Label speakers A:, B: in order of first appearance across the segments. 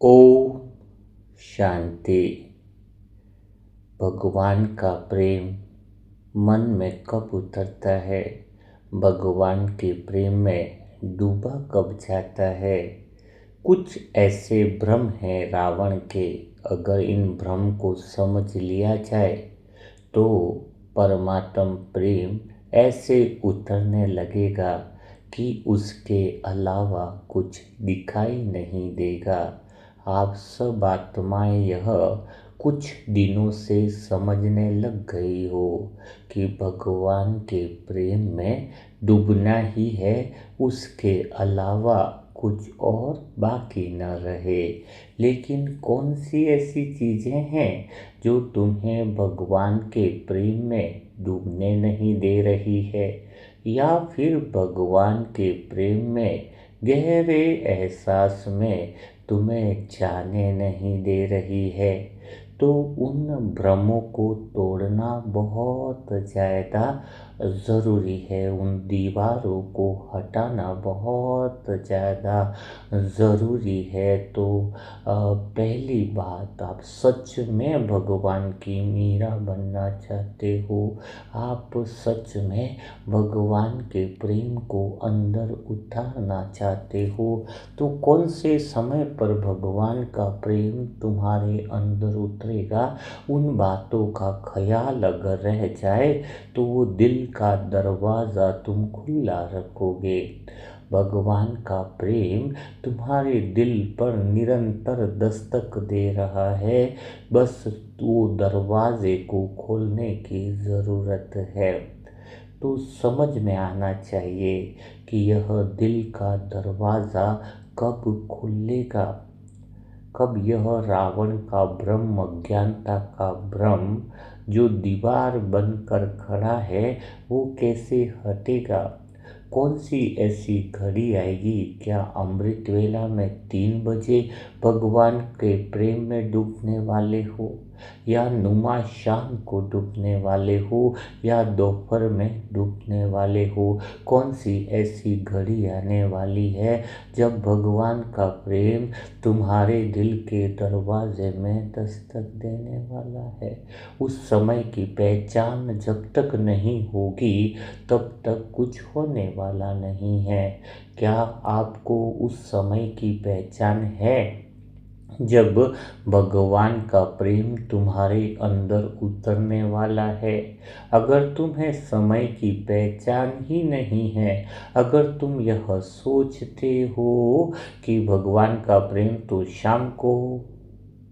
A: ओम शांति। भगवान का प्रेम मन में कब उतरता है, भगवान के प्रेम में डूबा कब जाता है। कुछ ऐसे भ्रम हैं रावण के, अगर इन भ्रम को समझ लिया जाए तो परमात्म प्रेम ऐसे उतरने लगेगा कि उसके अलावा कुछ दिखाई नहीं देगा। आप सब आत्माएं यह कुछ दिनों से समझने लग गई हो कि भगवान के प्रेम में डूबना ही है, उसके अलावा कुछ और बाकी न रहे। लेकिन कौन सी ऐसी चीज़ें हैं जो तुम्हें भगवान के प्रेम में डूबने नहीं दे रही है, या फिर भगवान के प्रेम में गहरे एहसास में तुम्हें जाने नहीं दे रही है। तो उन भ्रमों को तोड़ना बहुत ज़्यादा ज़रूरी है, उन दीवारों को हटाना बहुत ज़्यादा ज़रूरी है। तो पहली बात, आप सच में भगवान की मीरा बनना चाहते हो, आप सच में भगवान के प्रेम को अंदर उतारना चाहते हो, तो कौन से समय पर भगवान का प्रेम तुम्हारे अंदर उतरेगा। उन बातों का ख्याल अगर रह जाए तो वो दिल का दरवाज़ा तुम खुला रखोगे। भगवान का प्रेम तुम्हारे दिल पर निरंतर दस्तक दे रहा है, बस वो दरवाजे को खोलने की ज़रूरत है। तो समझ में आना चाहिए कि यह दिल का दरवाज़ा कब खुलेगा, कब यह रावण का भ्रम, अज्ञानता का भ्रम जो दीवार बनकर खड़ा है वो कैसे हटेगा। कौन सी ऐसी घड़ी आएगी, क्या अमृत वेला में 3 बजे भगवान के प्रेम में डूबने वाले हो, या नुमा शाम को डूबने वाले हो, या दोपहर में डूबने वाले हो। कौन सी ऐसी घड़ी आने वाली है जब भगवान का प्रेम तुम्हारे दिल के दरवाजे में दस्तक देने वाला है। उस समय की पहचान जब तक नहीं होगी तब तक कुछ होने वाला नहीं है। क्या आपको उस समय की पहचान है जब भगवान का प्रेम तुम्हारे अंदर उतरने वाला है। अगर तुम्हें समय की पहचान ही नहीं है, अगर तुम यह सोचते हो कि भगवान का प्रेम तो शाम को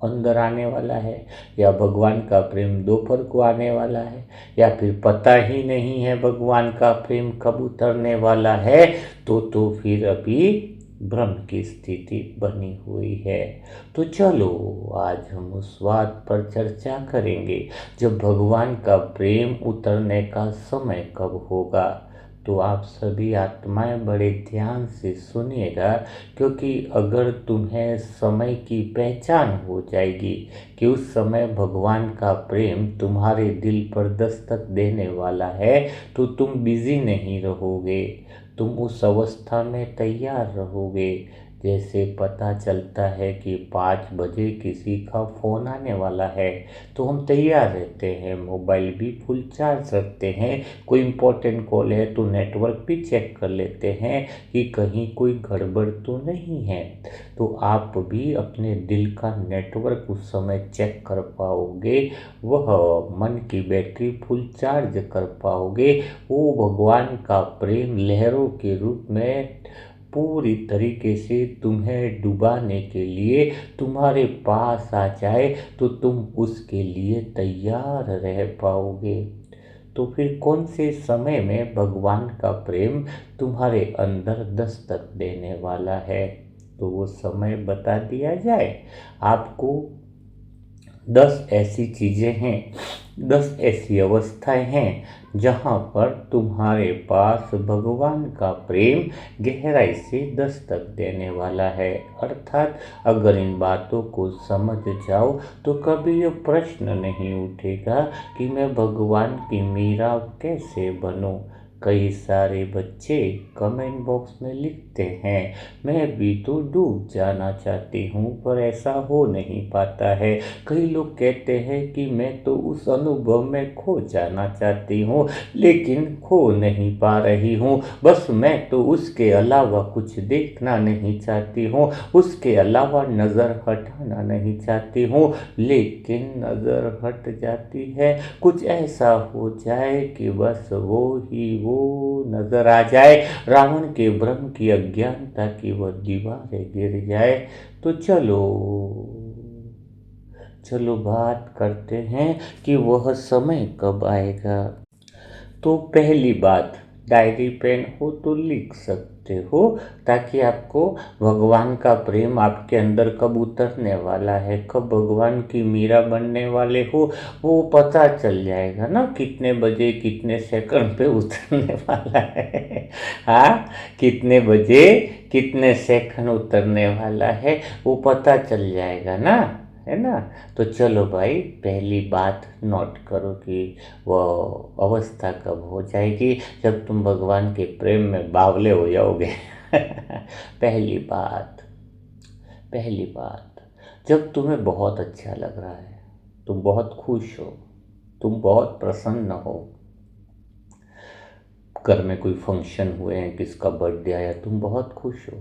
A: अंदर आने वाला है, या भगवान का प्रेम दोपहर को आने वाला है, या फिर पता ही नहीं है भगवान का प्रेम कब उतरने वाला है, तो फिर अभी भ्रम की स्थिति बनी हुई है। तो चलो आज हम उस बात पर चर्चा करेंगे, जब भगवान का प्रेम उतरने का समय कब होगा। तो आप सभी आत्माएं बड़े ध्यान से सुनिएगा, क्योंकि अगर तुम्हें समय की पहचान हो जाएगी कि उस समय भगवान का प्रेम तुम्हारे दिल पर दस्तक देने वाला है, तो तुम बिजी नहीं रहोगे, तुम उस अवस्था में तैयार रहोगे। जैसे पता चलता है कि 5 बजे किसी का फ़ोन आने वाला है तो हम तैयार रहते हैं, मोबाइल भी फुल चार्ज रखते हैं। कोई इम्पोर्टेंट कॉल है तो नेटवर्क भी चेक कर लेते हैं कि कहीं कोई गड़बड़ तो नहीं है। तो आप भी अपने दिल का नेटवर्क उस समय चेक कर पाओगे, वह मन की बैटरी फुल चार्ज कर पाओगे। वो भगवान का प्रेम लहरों के रूप में पूरी तरीके से तुम्हें डुबाने के लिए तुम्हारे पास आ जाए तो तुम उसके लिए तैयार रह पाओगे। तो फिर कौन से समय में भगवान का प्रेम तुम्हारे अंदर दस्तक देने वाला है, तो वो समय बता दिया जाए आपको। 10 ऐसी चीज़ें हैं, 10 ऐसी अवस्थाएं हैं जहाँ पर तुम्हारे पास भगवान का प्रेम गहराई से दस्तक देने वाला है। अर्थात अगर इन बातों को समझ जाओ तो कभी ये प्रश्न नहीं उठेगा कि मैं भगवान की मीरा कैसे बनूं, कई सारे बच्चे कमेंट बॉक्स में लिखते हैं, मैं भी तो डूब जाना चाहती हूँ पर ऐसा हो नहीं पाता है। कई लोग कहते हैं कि मैं तो उस अनुभव में खो जाना चाहती हूँ लेकिन खो नहीं पा रही हूँ। बस मैं तो उसके अलावा कुछ देखना नहीं चाहती हूँ, उसके अलावा नज़र हटाना नहीं चाहती हूँ, लेकिन नज़र हट जाती है। कुछ ऐसा हो जाए कि बस वो ही वो नजर आ जाए, रावण के भ्रम की अज्ञानता की वह दीवारें गिर जाए। तो चलो चलो बात करते हैं कि वह समय कब आएगा। तो पहली बात, डायरी पेन हो तो लिख सकते हो, ताकि आपको भगवान का प्रेम आपके अंदर कब उतरने वाला है, कब भगवान की मीरा बनने वाले हो, वो पता चल जाएगा ना, कितने बजे कितने सेकंड पे उतरने वाला है। हाँ, कितने बजे कितने सेकंड उतरने वाला है वो पता चल जाएगा ना, है ना। तो चलो भाई, पहली बात नोट करो कि वो अवस्था कब हो जाएगी, जब तुम भगवान के प्रेम में बावले हो जाओगे। पहली बात, जब तुम्हें बहुत अच्छा लग रहा है, तुम बहुत खुश हो, तुम बहुत प्रसन्न हो, घर में कोई फंक्शन हुए हैं, किसका बर्थडे आया, तुम बहुत खुश हो,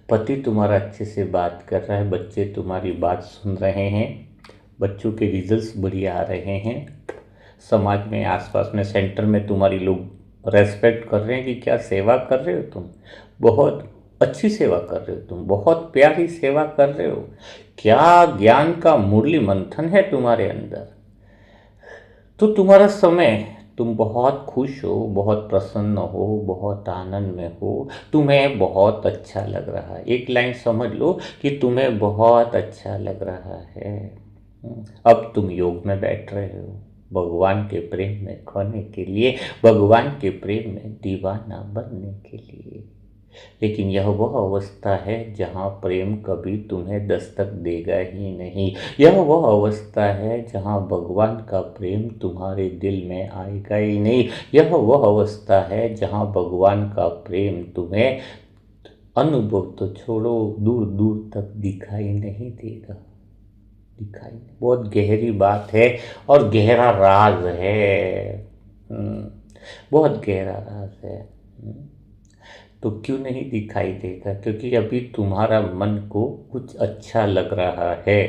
A: पति तुम्हारा अच्छे से बात कर रहा है, बच्चे तुम्हारी बात सुन रहे हैं, बच्चों के रिजल्ट्स बढ़िया आ रहे हैं, समाज में आसपास में सेंटर में तुम्हारी लोग रेस्पेक्ट कर रहे हैं कि क्या सेवा कर रहे हो तुम, बहुत अच्छी सेवा कर रहे हो तुम, बहुत प्यारी सेवा कर रहे हो, क्या ज्ञान का मुरली मंथन है तुम्हारे अंदर। तो तुम्हारा समय, तुम बहुत खुश हो, बहुत प्रसन्न हो, बहुत आनंद में हो, तुम्हें बहुत अच्छा लग रहा है, एक लाइन समझ लो कि तुम्हें बहुत अच्छा लग रहा है। अब तुम योग में बैठ रहे हो, भगवान के प्रेम में खोने के लिए, भगवान के प्रेम में दीवाना बनने के लिए। लेकिन यह वह अवस्था है जहाँ प्रेम कभी तुम्हें दस्तक देगा ही नहीं, यह वह अवस्था है जहाँ भगवान का प्रेम तुम्हारे दिल में आएगा ही नहीं, यह वह अवस्था है जहाँ भगवान का प्रेम तुम्हें अनुभव तो छोड़ो, दूर दूर तक दिखाई नहीं देगा। दिखाई नहीं, बहुत गहरी बात है और गहरा राज है। बहुत गहरा राज है। तो क्यों नहीं दिखाई देगा, क्योंकि अभी तुम्हारा मन को कुछ अच्छा लग रहा है,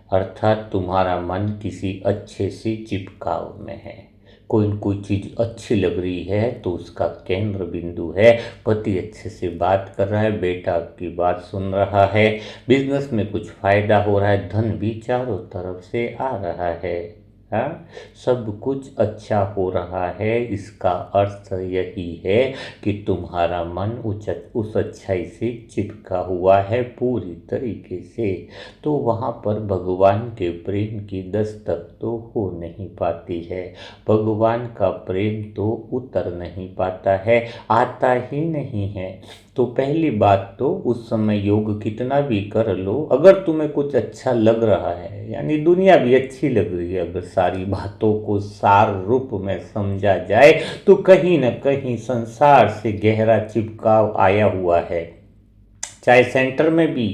A: अर्थात तुम्हारा मन किसी अच्छे से चिपकाव में है, कोई न कोई चीज़ अच्छी लग रही है तो उसका केंद्र बिंदु है, पति अच्छे से बात कर रहा है, बेटा आपकी बात सुन रहा है, बिजनेस में कुछ फायदा हो रहा है, धन भी चारों तरफ से आ रहा है। हाँ, सब कुछ अच्छा हो रहा है, इसका अर्थ यही है कि तुम्हारा मन उस अच्छाई से चिपका हुआ है पूरी तरीके से। तो वहाँ पर भगवान के प्रेम की दस्तक तो हो नहीं पाती है, भगवान का प्रेम तो उतर नहीं पाता है, आता ही नहीं है। तो पहली बात तो उस समय योग कितना भी कर लो, अगर तुम्हें कुछ अच्छा लग रहा है, यानी दुनिया भी अच्छी लग रही है, अगर सारी बातों को सार रूप में समझा जाए तो कहीं न कहीं संसार से गहरा चिपकाव आया हुआ है। चाहे सेंटर में भी,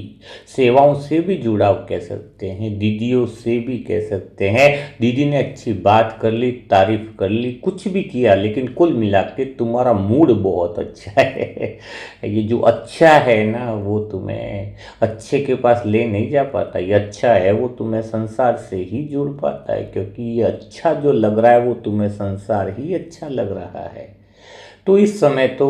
A: सेवाओं से भी जुड़ाव कह सकते हैं, दीदियों से भी कह सकते हैं, दीदी ने अच्छी बात कर ली, तारीफ कर ली, कुछ भी किया, लेकिन कुल मिला के तुम्हारा मूड बहुत अच्छा है। ये जो अच्छा है ना वो तुम्हें अच्छे के पास ले नहीं जा पाता, ये अच्छा है वो तुम्हें संसार से ही जुड़ पाता है, क्योंकि ये अच्छा जो लग रहा है वो तुम्हें संसार ही अच्छा लग रहा है। तो इस समय तो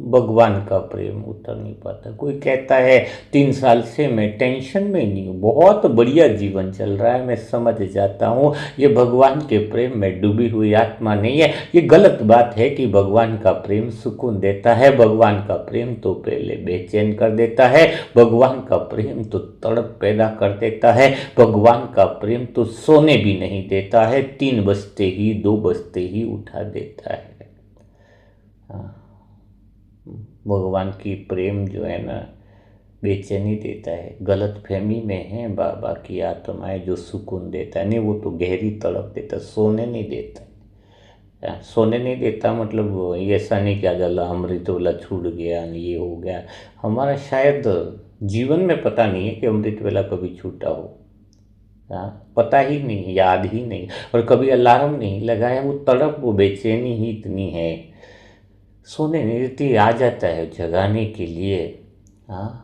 A: भगवान का प्रेम उतर नहीं पाता। कोई कहता है 3 साल से मैं टेंशन में नहीं हूँ, बहुत बढ़िया जीवन चल रहा है, मैं समझ जाता हूँ ये भगवान के प्रेम में डूबी हुई आत्मा नहीं है। ये गलत बात है कि भगवान का प्रेम सुकून देता है, भगवान का प्रेम तो पहले बेचैन कर देता है, भगवान का प्रेम तो तड़प पैदा कर देता है, भगवान का प्रेम तो सोने भी नहीं देता है, 3 बजते ही 2 बजते ही उठा देता है। हाँ, भगवान की प्रेम जो है ना बेचैनी देता है, गलत फहमी में है बाबा की आत्माएं जो सुकून देता है, नहीं वो तो गहरी तड़प देता, सोने नहीं देता सोने नहीं देता मतलब ये ऐसा नहीं कि गला अमृत वाला छूट गया ये हो गया। हमारा शायद जीवन में पता नहीं है कि अमृत वेला कभी छूटा हो। पता ही नहीं, याद ही नहीं, और कभी अलार्म नहीं लगाया। वो तड़प, वो बेचैनी ही इतनी है, सोने नहीं देती। आ जाता है जगाने के लिए, हाँ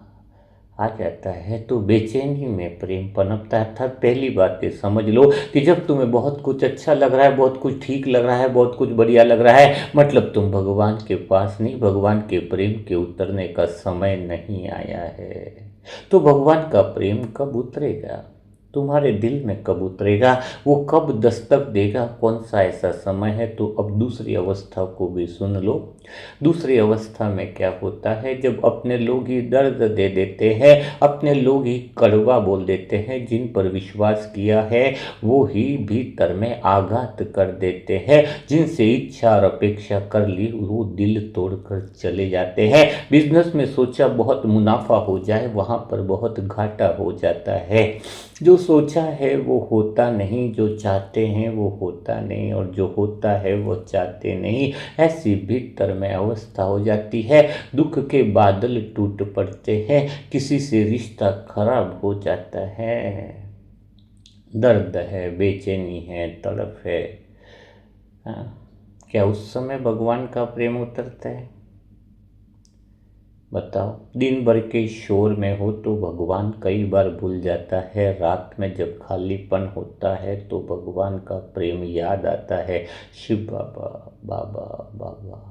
A: आ जाता है तो बेचैनी में प्रेम पनपता है। अर्थात पहली बात ये समझ लो कि जब तुम्हें बहुत कुछ अच्छा लग रहा है, बहुत कुछ ठीक लग रहा है, बहुत कुछ बढ़िया लग रहा है, मतलब तुम भगवान के पास नहीं, भगवान के प्रेम के उतरने का समय नहीं आया है। तो भगवान का प्रेम कब उतरेगा, तुम्हारे दिल में कब उतरेगा, वो कब दस्तक देगा, कौन सा ऐसा समय है? तो अब दूसरी अवस्था को भी सुन लो। दूसरी अवस्था में क्या होता है, जब अपने लोग ही दर्द दे देते हैं, अपने लोग ही कड़वा बोल देते हैं, जिन पर विश्वास किया है वो ही भीतर में आघात कर देते हैं, जिनसे इच्छा और अपेक्षा कर ली वो दिल तोड़कर चले जाते हैं। बिजनेस में सोचा बहुत मुनाफा हो जाए, वहाँ पर बहुत घाटा हो जाता है। जो सोचा है वो होता नहीं, जो चाहते हैं वो होता नहीं, और जो होता है वो चाहते नहीं। ऐसी भीतर में अवस्था हो जाती है। दुख के बादल टूट पड़ते हैं, किसी से रिश्ता खराब हो जाता है। दर्द है, बेचैनी है, तड़प है। हाँ, क्या उस समय भगवान का प्रेम उतरता है? बताओ। दिन भर के शोर में हो तो भगवान कई बार भूल जाता है, रात में जब खालीपन होता है तो भगवान का प्रेम याद आता है। शिव बाबा, बाबा, बाबा।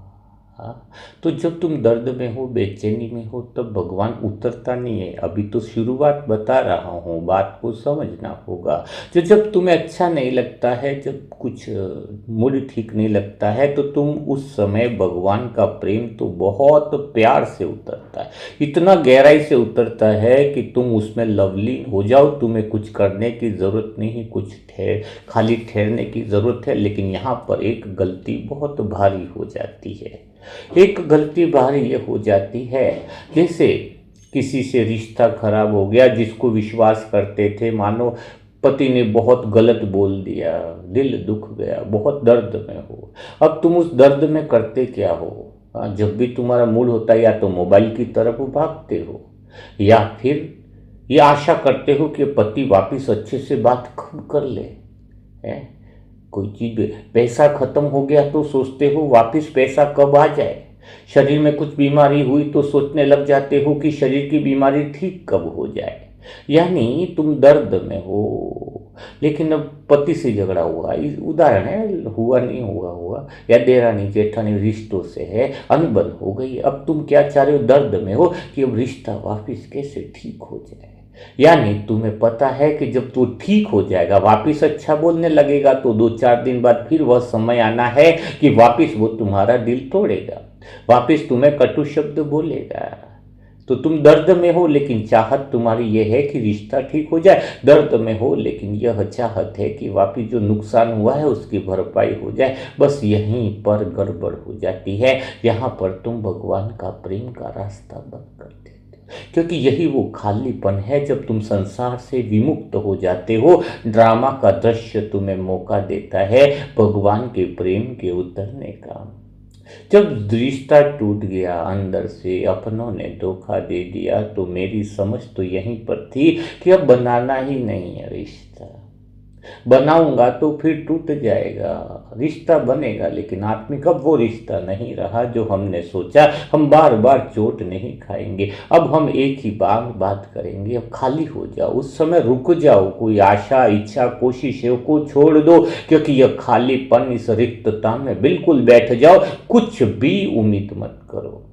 A: हाँ, तो जब तुम दर्द में हो, बेचैनी में हो, तब भगवान उतरता नहीं है। अभी तो शुरुआत बता रहा हूँ, बात को समझना होगा। जो जब तुम्हें अच्छा नहीं लगता है, जब कुछ मूड ठीक नहीं लगता है, तो तुम उस समय भगवान का प्रेम तो बहुत प्यार से उतरता है, इतना गहराई से उतरता है कि तुम उसमें लवलीन हो जाओ। तुम्हें कुछ करने की ज़रूरत नहीं, कुछ खाली ठहरने की ज़रूरत है। लेकिन यहाँ पर एक गलती बहुत भारी हो जाती है। एक गलती भारी ये हो जाती है, जैसे किसी से रिश्ता खराब हो गया, जिसको विश्वास करते थे, मानो पति ने बहुत गलत बोल दिया, दिल दुख गया, बहुत दर्द में हो। अब तुम उस दर्द में करते क्या हो? जब भी तुम्हारा मूड होता है, या तो मोबाइल की तरफ भागते हो, या फिर ये आशा करते हो कि पति वापस अच्छे से बात कर ले। है कोई चीज़, पैसा खत्म हो गया तो सोचते हो वापस पैसा कब आ जाए। शरीर में कुछ बीमारी हुई तो सोचने लग जाते हो कि शरीर की बीमारी ठीक कब हो जाए। यानी तुम दर्द में हो, लेकिन अब पति से झगड़ा हुआ, उदाहरण है, हुआ नहीं हुआ हुआ, या देरानी जेठानी रिश्तों से है, अनबन हो गई। अब तुम क्या चाह रहे हो? दर्द में हो कि अब रिश्ता वापस कैसे ठीक हो जाए। यानी तुम्हें पता है कि जब तू ठीक हो जाएगा, वापस अच्छा बोलने लगेगा, तो 2-4 दिन बाद फिर वह समय आना है कि वापस वो तुम्हारा दिल तोड़ेगा, वापस तुम्हें कटु शब्द बोलेगा। तो तुम दर्द में हो, लेकिन चाहत तुम्हारी यह है कि रिश्ता ठीक हो जाए। दर्द में हो, लेकिन यह चाहत है कि वापस जो नुकसान हुआ है उसकी भरपाई हो जाए। बस यहीं पर गड़बड़ हो जाती है। यहाँ पर तुम भगवान का प्रेम का रास्ता बंद कर देते हो, क्योंकि यही वो खालीपन है जब तुम संसार से विमुक्त हो जाते हो। ड्रामा का दृश्य तुम्हें मौका देता है भगवान के प्रेम के उतरने का। जब रिश्ता टूट गया अंदर से, अपनों ने धोखा दे दिया, तो मेरी समझ तो यहीं पर थी कि अब बनाना ही नहीं है रिश्ता। बनाऊंगा तो फिर टूट जाएगा, रिश्ता बनेगा लेकिन आत्मिक। अब वो रिश्ता नहीं रहा जो हमने सोचा। हम बार बार चोट नहीं खाएंगे, अब हम एक ही बार बात करेंगे। अब खाली हो जाओ, उस समय रुक जाओ, कोई आशा, इच्छा, कोशिशों को छोड़ दो, क्योंकि यह खालीपन, इस रिक्तता में बिल्कुल बैठ जाओ। कुछ भी उम्मीद मत करो।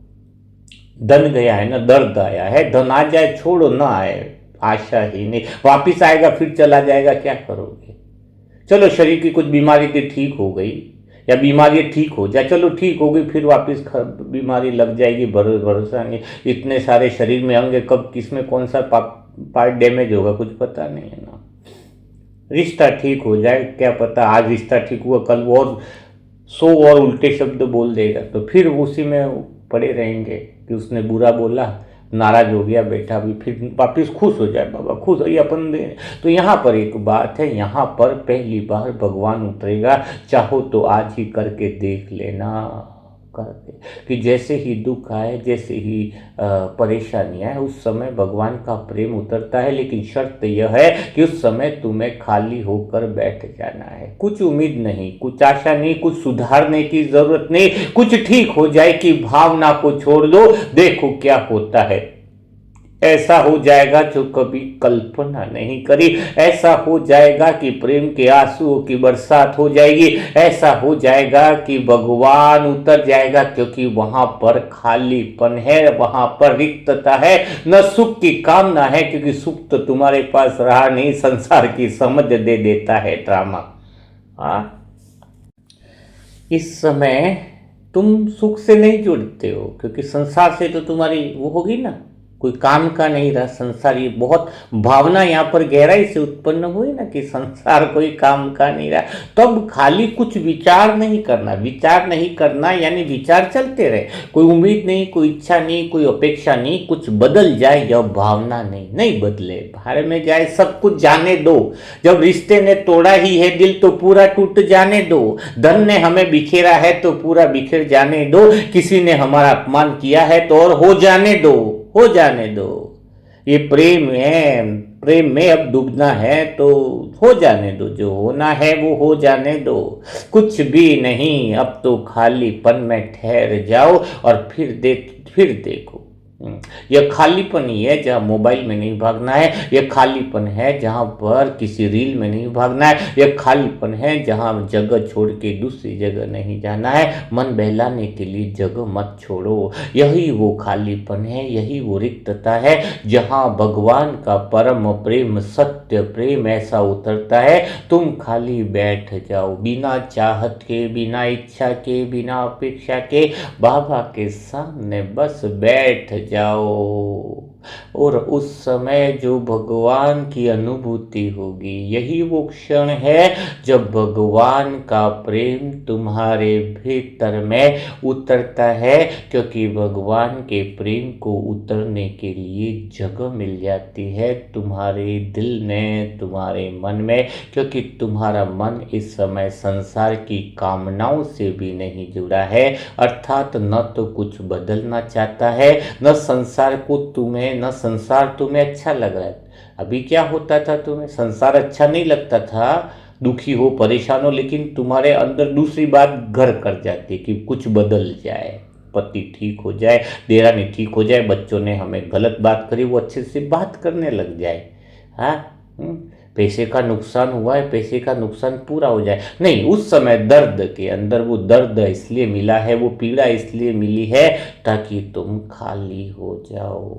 A: धन गया है ना, दर्द आया है, धन आ जाए छोड़ो, ना आए आशा ही नहीं, वापिस आएगा फिर चला जाएगा, क्या करोगे? चलो शरीर की कुछ बीमारी थी, ठीक हो गई, या बीमारी ठीक हो जाए, चलो ठीक हो गई, फिर वापस बीमारी लग जाएगी, भरोसा नहीं। इतने सारे शरीर में अंग, कब किस में कौन सा पार्ट डैमेज होगा कुछ पता नहीं है ना। रिश्ता ठीक हो जाए, क्या पता आज रिश्ता ठीक हुआ, कल वो और 100 और उल्टे शब्द बोल देगा, तो फिर उसी में पड़े रहेंगे कि उसने बुरा बोला, नाराज हो गया बेटा, अभी फिर वापस खुश हो जाए, बाबा खुश हो, ये अपन दे। तो यहाँ पर एक बात है, यहाँ पर पहली बार भगवान उतरेगा, चाहो तो आज ही करके देख लेना, करके कि जैसे ही दुख आए, जैसे ही परेशानी आए, उस समय भगवान का प्रेम उतरता है। लेकिन शर्त यह है कि उस समय तुम्हें खाली होकर बैठ जाना है, कुछ उम्मीद नहीं, कुछ आशा नहीं, कुछ सुधारने की जरूरत नहीं, कुछ ठीक हो जाए कि भावना को छोड़ दो, देखो क्या होता है। ऐसा हो जाएगा जो कभी कल्पना नहीं करी, ऐसा हो जाएगा कि प्रेम के आंसुओं की बरसात हो जाएगी, ऐसा हो जाएगा कि भगवान उतर जाएगा, क्योंकि वहां पर खालीपन है, वहां पर रिक्तता है, न सुख की कामना है, क्योंकि सुख तो तुम्हारे पास रहा नहीं, संसार की समझ दे देता है ड्रामा। हाँ, इस समय तुम सुख से नहीं जुड़ते हो, क्योंकि संसार से तो तुम्हारी वो होगी ना, कोई काम का नहीं रहा संसार। ये बहुत भावना यहाँ पर गहराई से उत्पन्न हुई ना कि संसार कोई काम का नहीं रहा। तब खाली कुछ विचार नहीं करना, विचार नहीं करना यानी विचार चलते रहे, कोई उम्मीद नहीं, कोई इच्छा नहीं, कोई अपेक्षा नहीं, कुछ बदल जाए यह भावना नहीं, नहीं बदले, भाड़ में जाए, सब कुछ जाने दो। जब रिश्ते ने तोड़ा ही है दिल तो पूरा टूट जाने दो, धन ने हमें बिखेरा है तो पूरा बिखर जाने दो, किसी ने हमारा अपमान किया है तो और हो जाने दो, हो जाने दो। ये प्रेम है, प्रेम में अब डूबना है तो हो जाने दो, जो होना है वो हो जाने दो, कुछ भी नहीं, अब तो खालीपन में ठहर जाओ और फिर देखो। यह खालीपन ही है जहाँ मोबाइल में नहीं भागना है, यह खालीपन है जहाँ पर किसी रील में नहीं भागना है, यह खालीपन है जहाँ जगह छोड़ के दूसरी जगह नहीं जाना है, मन बहलाने के लिए जगह मत छोड़ो। यही वो खालीपन है, यही वो रिक्तता है जहाँ भगवान का परम प्रेम, सत्य प्रेम ऐसा उतरता है, तुम खाली बैठ जाओ, बिना चाहत के, बिना इच्छा के, बिना अपेक्षा के, बाबा के सामने बस बैठ जाओ। और उस समय जो भगवान की अनुभूति होगी, यही वो क्षण है जब भगवान का प्रेम तुम्हारे भीतर में उतरता है, क्योंकि भगवान के प्रेम को उतरने के लिए जगह मिल जाती है तुम्हारे दिल में, तुम्हारे मन में, क्योंकि तुम्हारा मन इस समय संसार की कामनाओं से भी नहीं जुड़ा है, अर्थात न तो कुछ बदलना चाहता है, न संसार को तुम्हें, न संसार तुम्हें अच्छा लग रहा है। अभी क्या होता था, तुम्हें संसार अच्छा नहीं लगता था, दुखी हो, परेशान हो, लेकिन तुम्हारे अंदर दूसरी बात घर कर जाती कि कुछ बदल जाए, पति ठीक हो जाए, देरानी ठीक हो जाए, बच्चों ने हमें गलत बात करी वो अच्छे से बात करने लग जाए। हाँ, पैसे का नुकसान हुआ है, पैसे का नुकसान पूरा हो जाए। नहीं, उस समय दर्द के अंदर वो दर्द इसलिए मिला है, वो पीड़ा इसलिए मिली है ताकि तुम खाली हो जाओ,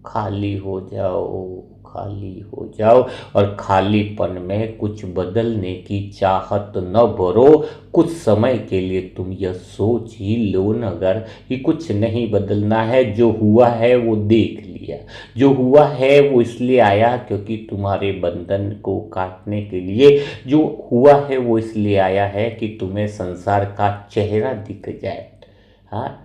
A: खाली हो जाओ, खाली हो जाओ। और खालीपन में कुछ बदलने की चाहत न भरो। कुछ समय के लिए तुम यह सोच ही लो न अगर कि कुछ नहीं बदलना है, जो हुआ है वो देख लिया, जो हुआ है वो इसलिए आया क्योंकि तुम्हारे बंधन को काटने के लिए, जो हुआ है वो इसलिए आया है कि तुम्हें संसार का चेहरा दिख जाए। हाँ,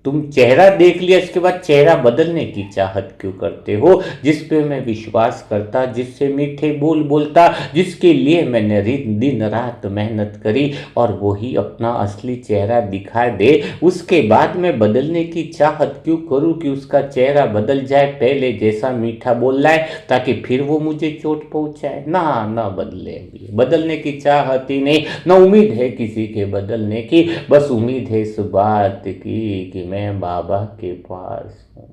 A: तुम चेहरा देख लिया, इसके बाद चेहरा बदलने की चाहत क्यों करते हो? जिस पे मैं विश्वास करता, जिससे मीठे बोल बोलता, जिसके लिए मैंने दिन रात मेहनत करी, और वही अपना असली चेहरा दिखा दे, उसके बाद मैं बदलने की चाहत क्यों करूं कि उसका चेहरा बदल जाए, पहले जैसा मीठा बोल रहा है ताकि फिर वो मुझे चोट पहुंचाए। ना ना बदले, बदलने की चाहत ही नहीं, ना उम्मीद है किसी के बदलने की, बस उम्मीद है इस बात की कि मैं बाबा के पास हूँ,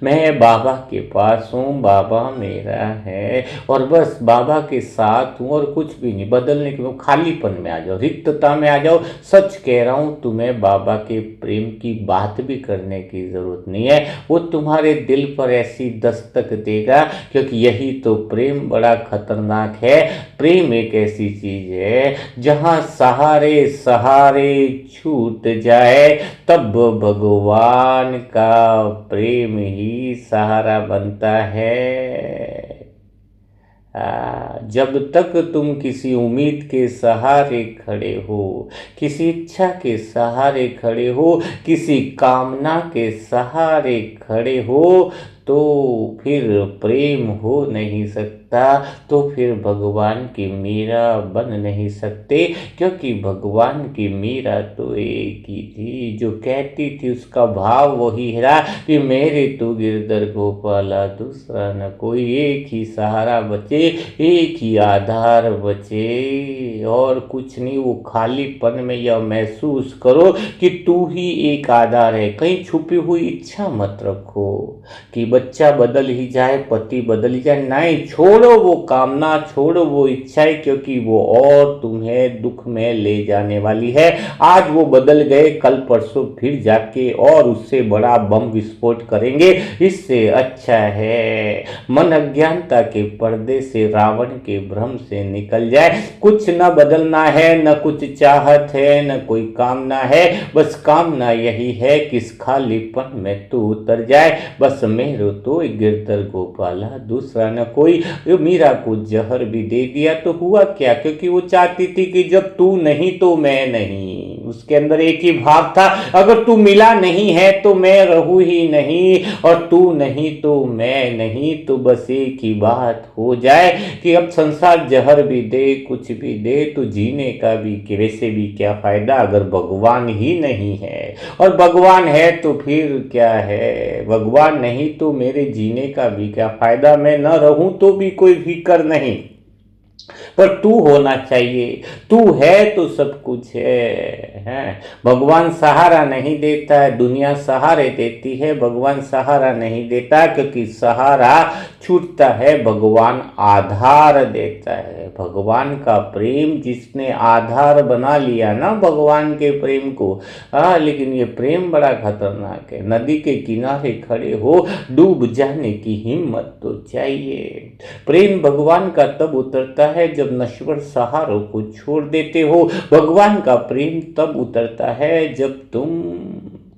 A: मैं बाबा के पास हूँ, बाबा मेरा है, और बस बाबा के साथ हूँ, और कुछ भी नहीं बदलने के। खालीपन में आ जाओ, रिक्तता में आ जाओ। सच कह रहा हूँ, तुम्हें बाबा के प्रेम की बात भी करने की जरूरत नहीं है, वो तुम्हारे दिल पर ऐसी दस्तक देगा, क्योंकि यही तो प्रेम बड़ा खतरनाक है। प्रेम एक ऐसी चीज है जहाँ सहारे सहारे छूट जाए, तब भगवान का प्रेम ही सहारा बनता है। जब तक तुम किसी उम्मीद के सहारे खड़े हो, किसी इच्छा के सहारे खड़े हो, किसी कामना के सहारे खड़े हो, तो फिर प्रेम हो नहीं सकता, तो फिर भगवान की मीरा बन नहीं सकते। क्योंकि भगवान की मीरा तो एक ही थी, जो कहती थी उसका भाव वही रहा कि मेरे तो गिरधर गोपाला दूसरा न कोई, एक ही सहारा बचे, एक ही आधार बचे और कुछ नहीं। वो खालीपन में यह महसूस करो कि तू ही एक आधार है। कहीं छुपी हुई इच्छा मत रखो कि बच्चा बदल ही जाए, पति बदल ही जाए, नहीं, छोड़ो वो कामना, छोड़ो वो इच्छाएं, क्योंकि वो और तुम्हें दुख में ले जाने वाली है। आज वो बदल गए, कल परसों फिर जाके और उससे बड़ा बम विस्फोट करेंगे। इससे अच्छा है मन अज्ञानता के पर्दे से, रावण के भ्रम से निकल जाए। कुछ न बदलना है, न कुछ चाहत है, न कोई कामना है, बस कामना यही है कि इस खालीपन में तू उतर जाए। बस मेरो तो गिरधर गोपाला दूसरा न कोई। मीरा को जहर भी दे दिया तो हुआ क्या, क्योंकि वो चाहती थी कि जब तू नहीं तो मैं नहीं। उसके अंदर एक ही भाव था, अगर तू मिला नहीं है तो मैं रहूं ही नहीं, और तू नहीं तो मैं नहीं। तो बस एक ही बात हो जाए कि अब संसार जहर भी दे, कुछ भी दे, तो जीने का भी वैसे भी क्या फायदा अगर भगवान ही नहीं है। और भगवान है तो फिर क्या है, भगवान नहीं तो मेरे जीने का भी क्या फायदा। मैं न रहूं तो भी कोई फिक्र नहीं, पर तू होना चाहिए। तू है तो सब कुछ है। भगवान सहारा नहीं देता है, दुनिया सहारे देती है, भगवान सहारा नहीं देता, क्योंकि सहारा छूटता है, भगवान आधार देता है। भगवान का प्रेम जिसने आधार बना लिया ना भगवान के प्रेम को, लेकिन ये प्रेम बड़ा खतरनाक है। नदी के किनारे खड़े हो, डूब जाने की हिम्मत तो चाहिए। प्रेम भगवान का तब उतरता है जब नश्वर सहारों को छोड़ देते हो। भगवान का प्रेम तब उतरता है जब तुम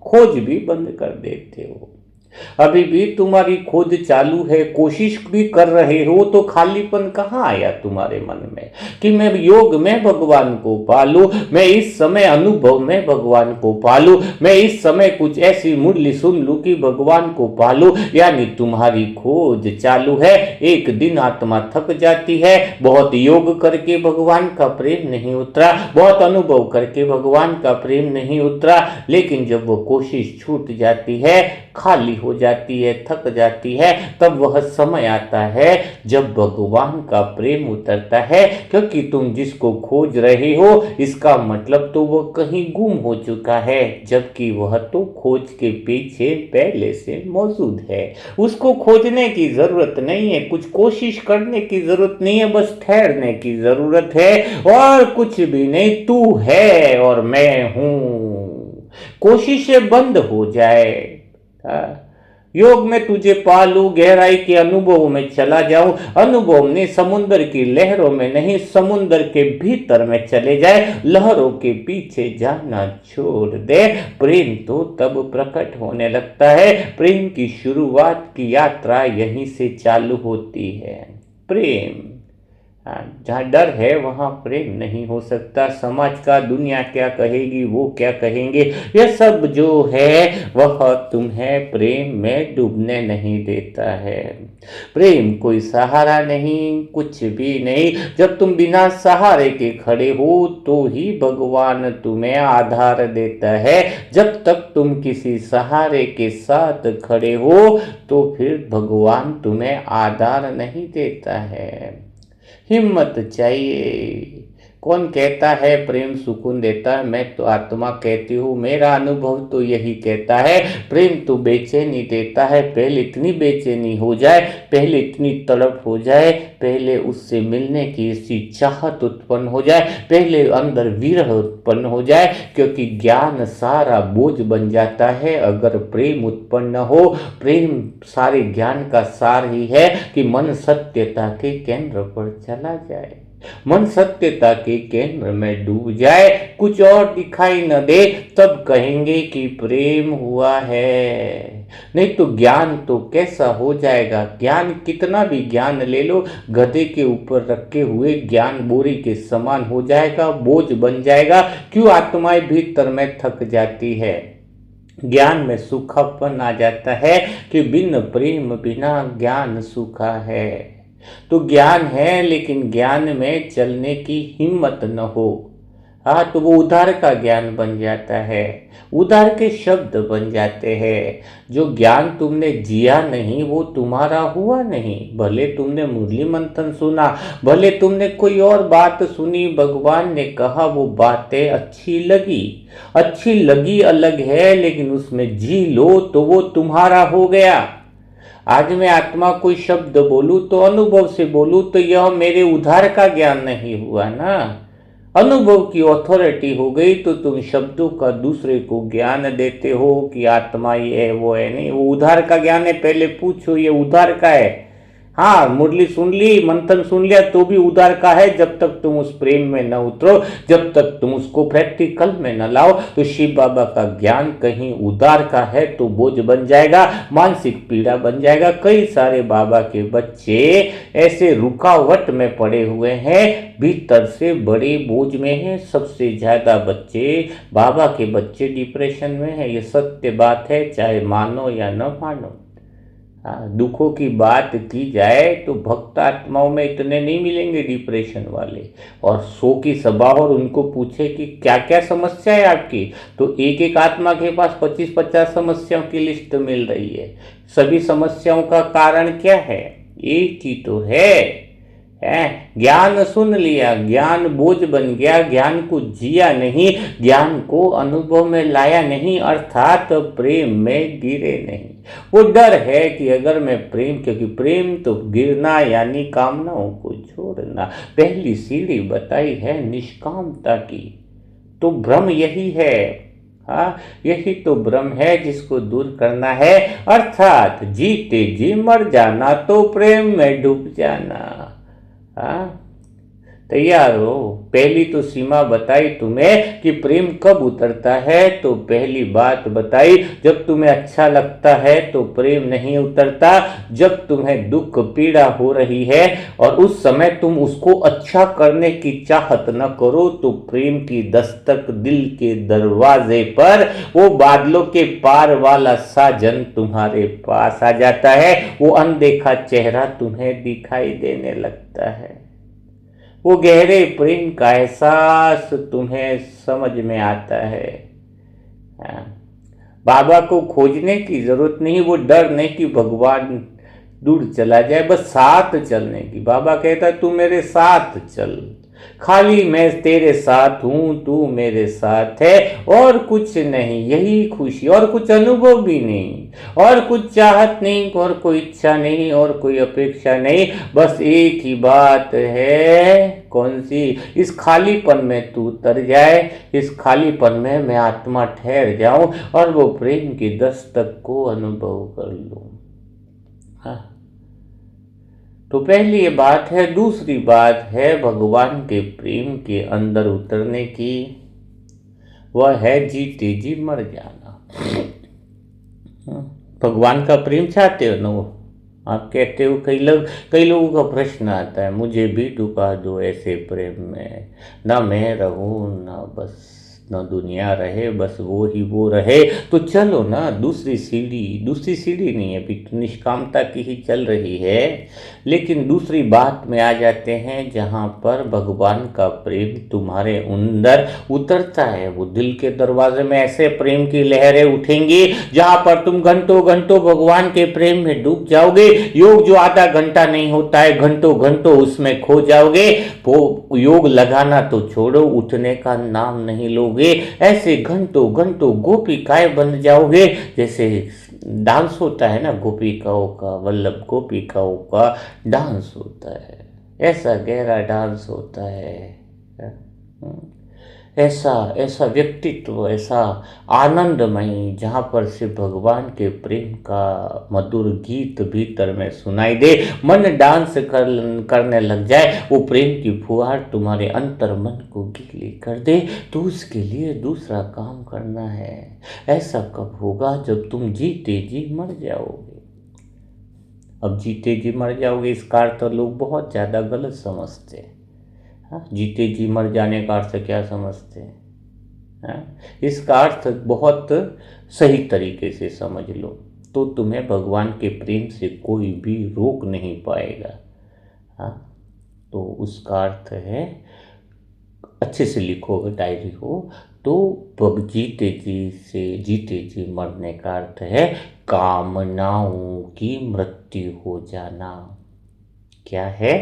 A: खोज भी बंद कर देते हो। अभी भी तुम्हारी खोज चालू है, कोशिश भी कर रहे हो, तो खालीपन कहाँ आया तुम्हारे मन में कि मैं योग में भगवान को पालूं, मैं इस समय अनुभव में भगवान को पालूं, मैं इस समय कुछ ऐसी मूल्य सुन लूं कि भगवान को पालूं। यानी तुम्हारी खोज चालू है। एक दिन आत्मा थक जाती है, बहुत योग करके भगवान का प्रेम नहीं उतरा, बहुत अनुभव करके भगवान का प्रेम नहीं उतरा, लेकिन जब वो कोशिश छूट जाती है, खाली हो जाती है, थक जाती है, तब वह समय आता है जब भगवान का प्रेम उतरता है। क्योंकि तुम जिसको खोज रहे हो, इसका मतलब तो वह कहीं गुम हो चुका है, जबकि वह तो खोज के पीछे पहले से मौजूद है। उसको खोजने की जरूरत नहीं है, कुछ कोशिश करने की जरूरत नहीं है, बस ठहरने की जरूरत है, और कुछ भी नहीं। तू है और मैं हूं। कोशिशें बंद हो जाए, योग में तुझे पालू, गहराई के अनुभव में चला जाऊं। अनुभव ने समुद्र की लहरों में नहीं, समुद्र के भीतर में चले जाए, लहरों के पीछे जाना छोड़ दे। प्रेम तो तब प्रकट होने लगता है, प्रेम की शुरुआत की यात्रा यहीं से चालू होती है। प्रेम, जहाँ डर है वहाँ प्रेम नहीं हो सकता। समाज का, दुनिया क्या कहेगी, वो क्या कहेंगे, यह सब जो है वह तुम्हें प्रेम में डूबने नहीं देता है। प्रेम कोई सहारा नहीं, कुछ भी नहीं। जब तुम बिना सहारे के खड़े हो तो ही भगवान तुम्हें आधार देता है। जब तक तुम किसी सहारे के साथ खड़े हो तो फिर भगवान तुम्हें आधार नहीं देता है। हिम्मत चाहिए। कौन कहता है प्रेम सुकून देता है? मैं तो आत्मा कहती हूँ, मेरा अनुभव तो यही कहता है, प्रेम तो बेचैनी देता है। पहले इतनी बेचैनी हो जाए, पहले इतनी तड़प हो जाए, पहले उससे मिलने की ऐसी चाहत उत्पन्न हो जाए, पहले अंदर विरह उत्पन्न हो जाए, क्योंकि ज्ञान सारा बोझ बन जाता है अगर प्रेम उत्पन्न हो। प्रेम सारे ज्ञान का सार ही है कि मन सत्यता के केंद्र पर चला जाए, मन सत्यता के केंद्र में डूब जाए, कुछ और दिखाई न दे, तब कहेंगे कि प्रेम हुआ है। नहीं तो ज्ञान तो कैसा हो जाएगा। ज्ञान कितना भी ज्ञान ले लो, गधे के ऊपर रखे हुए ज्ञान बोरी के समान हो जाएगा, बोझ बन जाएगा। क्यों? आत्माएं भीतर में थक जाती है। ज्ञान में सूखापन आ जाता है कि बिन प्रेम बिना ज्ञान सूखा है। तो ज्ञान है लेकिन ज्ञान में चलने की हिम्मत न हो, हाँ, तो वो उधार का ज्ञान बन जाता है, उधार के शब्द बन जाते हैं। जो ज्ञान तुमने जिया नहीं वो तुम्हारा हुआ नहीं। भले तुमने मुरली मंथन सुना, भले तुमने कोई और बात सुनी, भगवान ने कहा वो बातें अच्छी लगी अलग है, लेकिन उसमें जी लो तो वो तुम्हारा हो गया। आज मैं आत्मा कोई शब्द बोलूं तो अनुभव से बोलूं तो यह मेरे उधार का ज्ञान नहीं हुआ ना। अनुभव की अथॉरिटी हो गई तो तुम शब्दों का दूसरे को ज्ञान देते हो कि आत्मा ये है वो है। नहीं, वो उधार का ज्ञान है। पहले पूछो ये उधार का है। हाँ, मुरली सुन ली, मंथन सुन लिया तो भी उधार का है। जब तक तुम उस प्रेम में न उतरो, जब तक तुम उसको प्रैक्टिकल में न लाओ, तो शिव बाबा का ज्ञान कहीं उधार का है तो बोझ बन जाएगा, मानसिक पीड़ा बन जाएगा। कई सारे बाबा के बच्चे ऐसे रुकावट में पड़े हुए हैं, भीतर से बड़े बोझ में हैं। सबसे ज्यादा बच्चे, बाबा के बच्चे डिप्रेशन में है। ये सत्य बात है, चाहे मानो या न मानो। दुखों की बात की जाए तो भक्त आत्माओं में इतने नहीं मिलेंगे डिप्रेशन वाले। और 100 की सभा और उनको पूछे कि क्या क्या समस्या है आपकी, तो एक एक आत्मा के पास 25-50 समस्याओं की लिस्ट मिल रही है। सभी समस्याओं का कारण क्या है? एक ही तो है, ज्ञान सुन लिया, ज्ञान बोझ बन गया, ज्ञान को जिया नहीं, ज्ञान को अनुभव में लाया नहीं, अर्थात प्रेम में गिरे नहीं। वो डर है कि अगर मैं प्रेम, क्योंकि प्रेम तो गिरना यानी कामनाओं को छोड़ना। पहली सीढ़ी बताई है निष्कामता की, तो भ्रम यही है। हाँ, यही तो भ्रम है जिसको दूर करना है, अर्थात जीते जी मर जाना तो प्रेम में डूब जाना। हाँ, तैयार हो? पहली तो सीमा बताई तुम्हें कि प्रेम कब उतरता है, तो पहली बात बताई, जब तुम्हें अच्छा लगता है तो प्रेम नहीं उतरता। जब तुम्हें दुख पीड़ा हो रही है और उस समय तुम उसको अच्छा करने की चाहत न करो, तो प्रेम की दस्तक दिल के दरवाजे पर, वो बादलों के पार वाला साजन तुम्हारे पास आ जाता है। वो अनदेखा चेहरा तुम्हें दिखाई देने लगता है। वो गहरे प्रेम का एहसास तुम्हें समझ में आता है। हाँ, बाबा को खोजने की जरूरत नहीं, वो डर नहीं कि भगवान दूर चला जाए, बस साथ चलने की। बाबा कहता तू मेरे साथ चल, खाली मैं तेरे साथ हूं, तू मेरे साथ है, और कुछ नहीं। यही खुशी, और कुछ अनुभव भी नहीं, और कुछ चाहत नहीं, और कोई इच्छा नहीं, और कोई अपेक्षा नहीं। बस एक ही बात है, कौन सी? इस खालीपन में तू उतर जाए, इस खालीपन में मैं आत्मा ठहर जाऊं और वो प्रेम की दस्तक को अनुभव कर लूं। हाँ, तो पहली ये बात है। दूसरी बात है भगवान के प्रेम के अंदर उतरने की, वह है जीते जी मर जाना। भगवान का प्रेम चाहते हो ना? वो आप कहते हो, कई लोगों का प्रश्न आता है, मुझे भी डुबा दो ऐसे प्रेम में, ना मैं रहूं ना बस, ना दुनिया रहे, बस वो रहे। तो चलो ना, दूसरी सीढ़ी नहीं है, अभी तो निष्कामता की ही चल रही है। लेकिन दूसरी बात में आ जाते हैं जहां पर भगवान का प्रेम तुम्हारे अंदर उतरता है। वो दिल के दरवाजे में ऐसे प्रेम की लहरें उठेंगी जहां पर तुम घंटों घंटों भगवान के प्रेम में डूब जाओगे। योग जो आधा घंटा नहीं होता है, घंटों घंटों उसमें खो जाओगे। वो योग लगाना तो छोड़ो, उठने का नाम नहीं लोगे। ऐसे घंटों घंटों गोपिकाएं बन जाओगे। जैसे डांस होता है ना गोपिकाओं का, वल्लभ गोपिकाओं का डांस होता है, ऐसा गहरा डांस होता है। ऐसा ऐसा व्यक्तित्व, ऐसा आनंदमय, जहाँ पर से भगवान के प्रेम का मधुर गीत भीतर में सुनाई दे, मन डांस करने लग जाए, वो प्रेम की फुहार तुम्हारे अंतर मन को गीली कर दे, तो उसके लिए दूसरा काम करना है। ऐसा कब होगा? जब तुम जीते जी मर जाओगे। अब जीते जी मर जाओगे इसका अर्थ तो लोग बहुत ज़्यादा गलत समझते हैं। हाँ, जीते जी मर जाने का अर्थ क्या समझते हैं? हाँ, इसका अर्थ बहुत सही तरीके से समझ लो तो तुम्हें भगवान के प्रेम से कोई भी रोक नहीं पाएगा। हाँ, तो उसका अर्थ है, अच्छे से लिखो डायरी को, तो जीते जी मरने का अर्थ है कामनाओं की मृत्यु हो जाना। क्या है?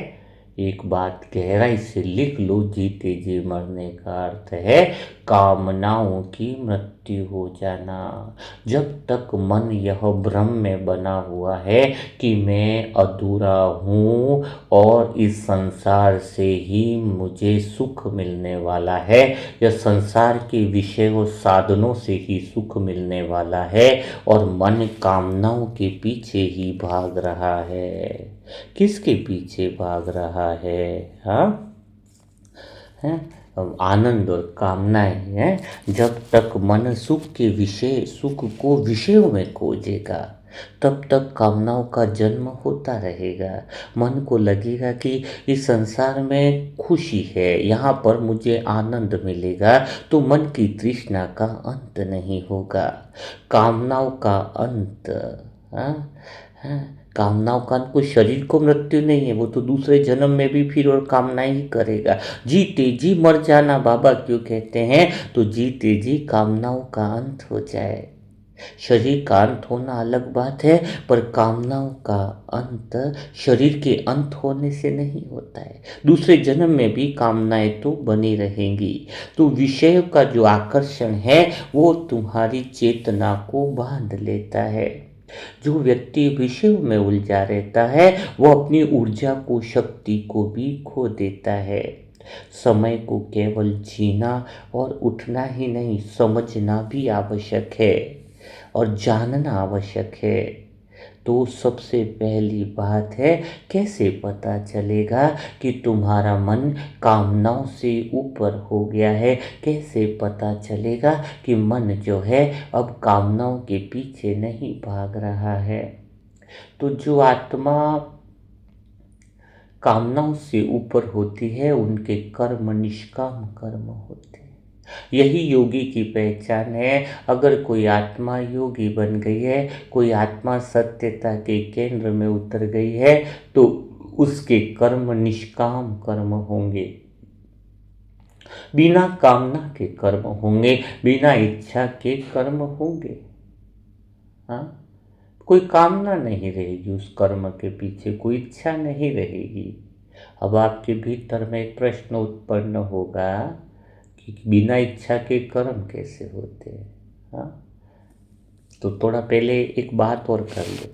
A: एक बात गहराई से लिख लो, जीते जी मरने का अर्थ है कामनाओं की मृत्यु हो जाना। जब तक मन यह भ्रम में बना हुआ है कि मैं अधूरा हूँ और इस संसार से ही मुझे सुख मिलने वाला है, या संसार के विषय और साधनों से ही सुख मिलने वाला है, और मन कामनाओं के पीछे ही भाग रहा है। किसके पीछे भाग रहा है? हाँ, हैं? आनंद और कामनाएं हैं। जब तक मन सुख को विषयों में खोजेगा, तब तक कामनाओं का जन्म होता रहेगा। मन को लगेगा कि इस संसार में खुशी है, यहाँ पर मुझे आनंद मिलेगा, तो मन की तृष्णा का अंत नहीं होगा, कामनाओं का अंत। हाँ, हाँ, कामनाओं का अंत कोई शरीर को मृत्यु नहीं है, वो तो दूसरे जन्म में भी फिर और कामनाएं ही करेगा। जीते जी मर जाना बाबा क्यों कहते हैं? तो जीते जी कामनाओं का अंत हो जाए। शरीर का अंत होना अलग बात है, पर कामनाओं का अंत शरीर के अंत होने से नहीं होता है। दूसरे जन्म में भी कामनाएं तो बनी रहेंगी। तो विषय का जो आकर्षण है वो तुम्हारी चेतना को बांध लेता है। जो व्यक्ति विषयों में उलझा रहता है वो अपनी ऊर्जा को, शक्ति को भी खो देता है। समय को केवल जीना और उठना ही नहीं, समझना भी आवश्यक है और जानना आवश्यक है। तो सबसे पहली बात है, कैसे पता चलेगा कि तुम्हारा मन कामनाओं से ऊपर हो गया है? कैसे पता चलेगा कि मन जो है अब कामनाओं के पीछे नहीं भाग रहा है? तो जो आत्मा कामनाओं से ऊपर होती है उनके कर्म निष्काम कर्म होते हैं। यही योगी की पहचान है। अगर कोई आत्मा योगी बन गई है, कोई आत्मा सत्यता के केंद्र में उतर गई है, तो उसके कर्म निष्काम कर्म होंगे, बिना कामना के कर्म होंगे, बिना इच्छा के कर्म होंगे। हाँ, कोई कामना नहीं रहेगी उस कर्म के पीछे, कोई इच्छा नहीं रहेगी। अब आपके भीतर में एक प्रश्न उत्पन्न होगा कि बिना इच्छा के कर्म कैसे होते हैं? हाँ, तो थोड़ा पहले एक बात और कर लो,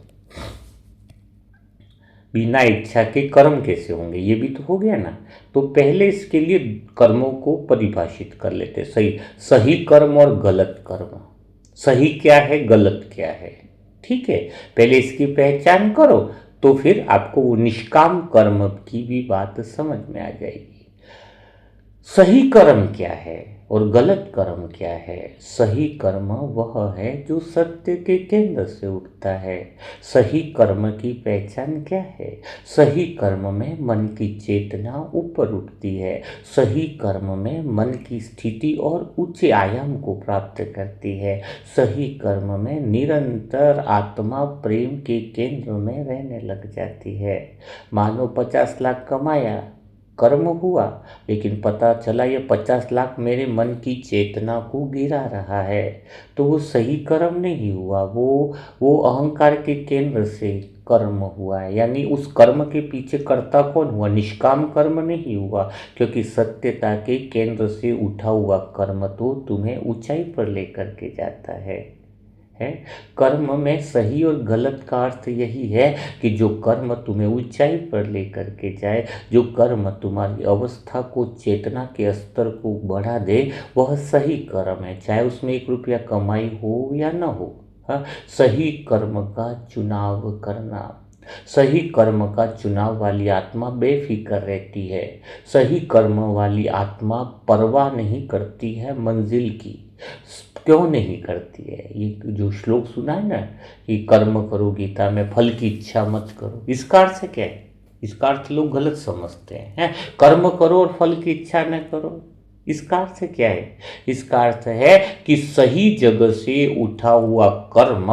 A: बिना इच्छा के कर्म कैसे होंगे, ये भी तो हो गया ना। तो पहले इसके लिए कर्मों को परिभाषित कर लेते, सही सही कर्म और गलत कर्म। सही क्या है, गलत क्या है? ठीक है, पहले इसकी पहचान करो, तो फिर आपको वो निष्काम कर्म की भी बात समझ में आ जाएगी। सही कर्म क्या है और गलत कर्म क्या है? सही कर्म वह है जो सत्य के केंद्र से उठता है। सही कर्म की पहचान क्या है? सही कर्म में मन की चेतना ऊपर उठती है। सही कर्म में मन की स्थिति और ऊंचे आयाम को प्राप्त करती है। सही कर्म में निरंतर आत्मा प्रेम के केंद्र में रहने लग जाती है। मानो 50 लाख कमाया, कर्म हुआ, लेकिन पता चला ये 50 लाख मेरे मन की चेतना को गिरा रहा है, तो वो सही कर्म नहीं हुआ, वो अहंकार के केंद्र से कर्म हुआ है। यानी उस कर्म के पीछे कर्ता कौन हुआ? निष्काम कर्म नहीं हुआ, क्योंकि सत्यता के केंद्र से उठा हुआ कर्म तो तुम्हें ऊंचाई पर लेकर के जाता है। है। कर्म में सही और गलत का अर्थ यही है कि जो कर्म तुम्हें ऊंचाई पर लेकर के जाए, जो कर्म तुम्हारी अवस्था को, चेतना के स्तर को बढ़ा दे, वह सही कर्म है, चाहे उसमें 1 रुपया कमाई हो या न हो। हाँ, सही कर्म का चुनाव करना। सही कर्म का चुनाव वाली आत्मा बेफिक्र रहती है। सही कर्म वाली आत्मा परवाह नहीं करती है मंजिल की। क्यों नहीं करती है? ये जो श्लोक सुना है ना कि कर्म करो गीता में, फल की इच्छा मत करो, इसका अर्थ क्या है? इसका अर्थ लोग गलत समझते हैं। कर्म करो और फल की इच्छा न करो, इसका अर्थ क्या है? इसका अर्थ है कि सही जगह से उठा हुआ कर्म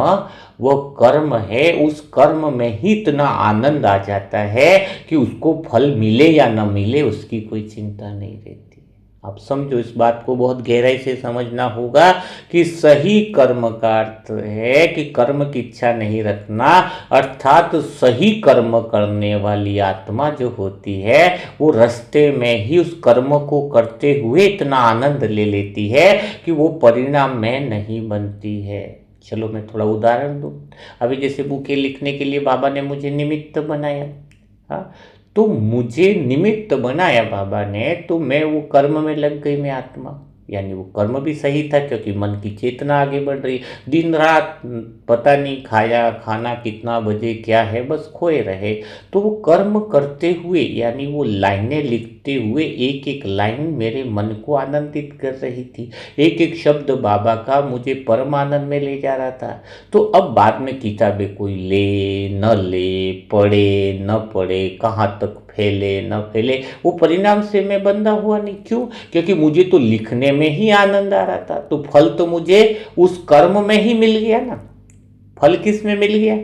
A: वह कर्म है, उस कर्म में ही इतना आनंद आ जाता है कि उसको फल मिले या न मिले उसकी कोई चिंता नहीं रहती। आप समझो, इस बात को बहुत गहराई से समझना होगा कि सही कर्म का अर्थ है कि कर्म की इच्छा नहीं रखना, अर्थात सही कर्म करने वाली आत्मा जो होती है वो रास्ते में ही उस कर्म को करते हुए इतना आनंद ले लेती है कि वो परिणाम में नहीं बनती है। चलो मैं थोड़ा उदाहरण दूँ। अभी जैसे बुके लिखने के लिए बाबा ने मुझे निमित्त बनाया, हाँ, तो मुझे निमित्त बनाया बाबा ने, तो मैं वो कर्म में लग गई, मैं आत्मा, यानी वो कर्म भी सही था क्योंकि मन की चेतना आगे बढ़ रही। दिन रात पता नहीं खाया खाना कितना बजे क्या है, बस खोए रहे। तो वो कर्म करते हुए, यानी वो लाइनें लिखते हुए एक एक लाइन मेरे मन को आनंदित कर रही थी। एक एक शब्द बाबा का मुझे परम आनंद में ले जा रहा था। तो अब बाद में किताबें कोई ले न ले, पढ़े न पढ़े, कहाँ तक फैले न फैले, वो परिणाम से मैं बंधा हुआ नहीं। क्यों? क्योंकि मुझे तो लिखने में ही आनंद आ रहा था, तो फल तो मुझे उस कर्म में ही मिल गया ना। फल किस में मिल गया?